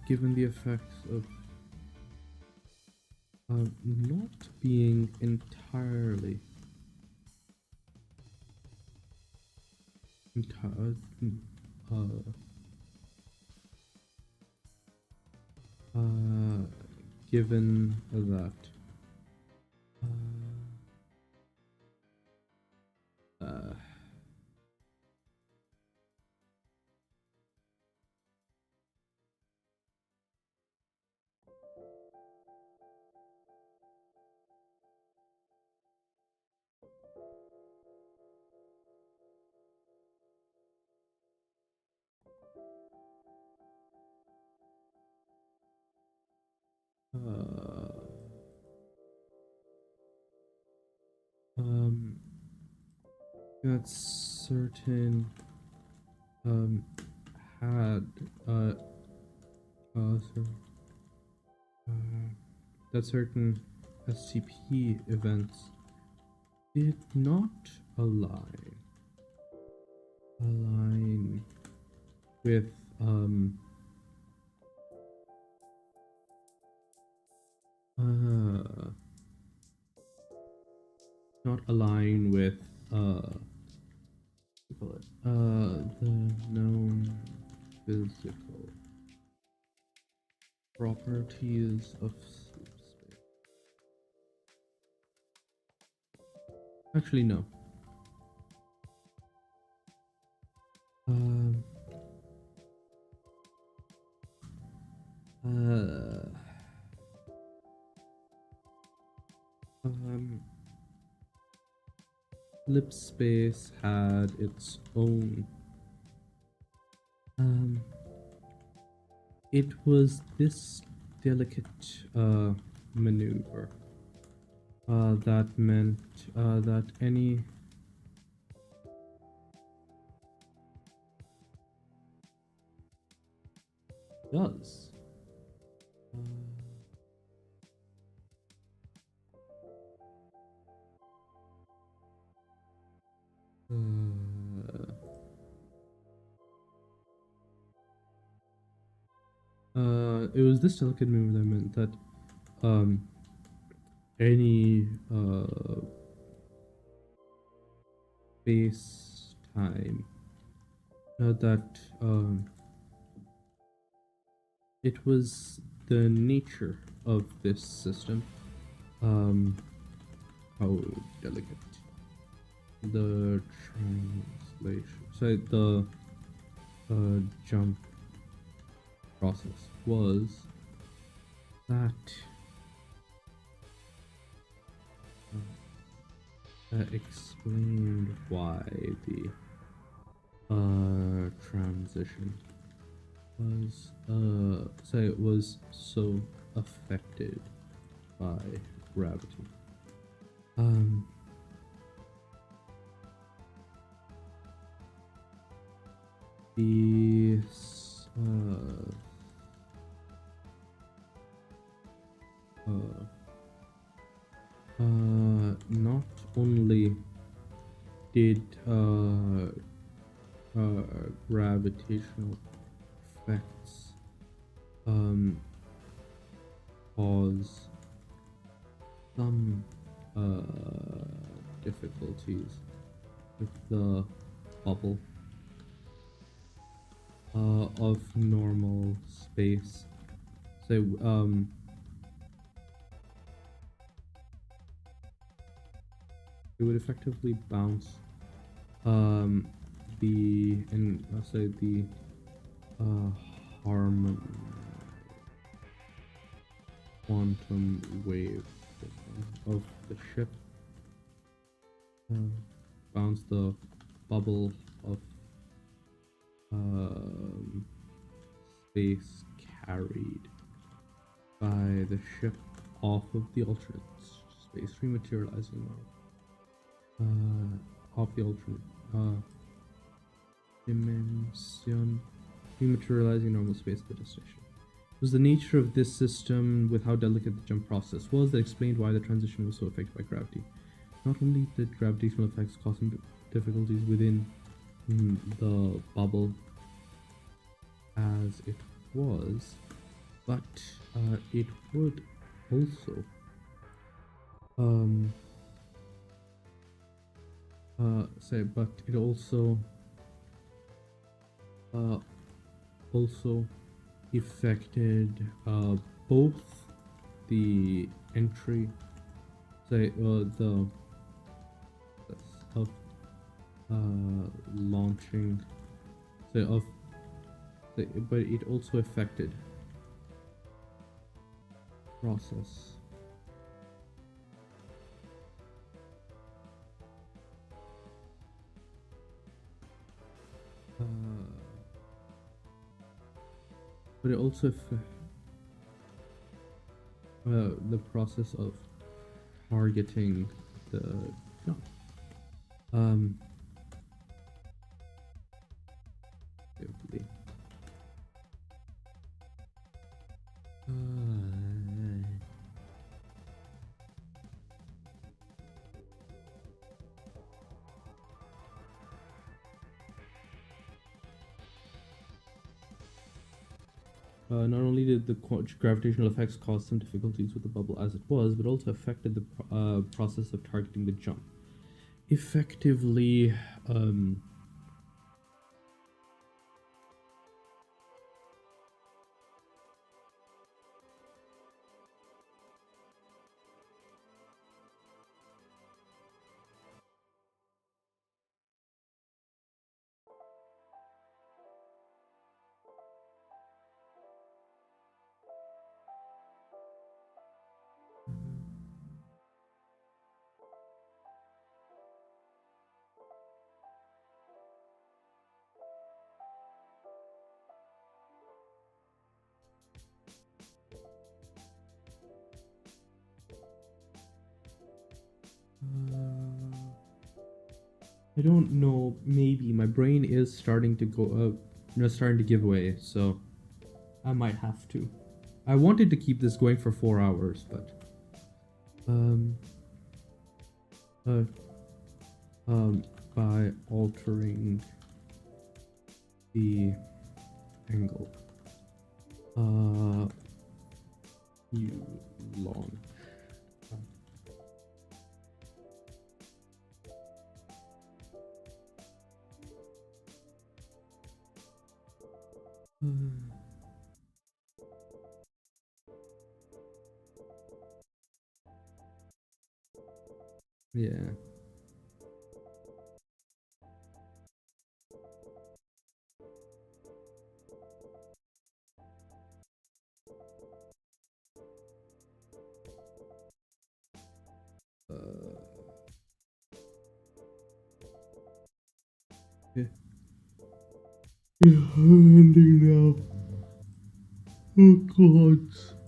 Given the effects of not being entirely given that uh, uh, that certain had so, that certain SCP events did not align with not align with the known physical properties of sleep space. Actually, no. Um. Lip space had its own. It was this delicate maneuver that meant that any does. It was this delicate maneuver that meant that any space time that it was the nature of this system. How delicate the translation. So the jump process was that explained why the transition was so it was so affected by gravity. The not only did gravitational effects cause some difficulties with the bubble of normal space. So it would effectively bounce the harmon quantum wave of the ship, bounce the bubble of space carried by the ship off of the alternate space, rematerializing off the alternate dimension, rematerializing normal space at the destination. It was the nature of this system with how delicate the jump process was that explained why the transition was so affected by gravity. Not only did gravitational effects cause some difficulties within the bubble as it was, but it would also but it also affected both the entry, the of launching, but it also affected process but it also the process of targeting the jump. Not only did the gravitational effects cause some difficulties with the bubble as it was, but also affected the process of targeting the jump. Effectively, I don't know, maybe my brain is starting to go starting to give way, so I might have to. I wanted to keep this going for 4 hours, but by altering the angle you launch. Yeah. Yeah. Yeah, I'm ending now. Oh god.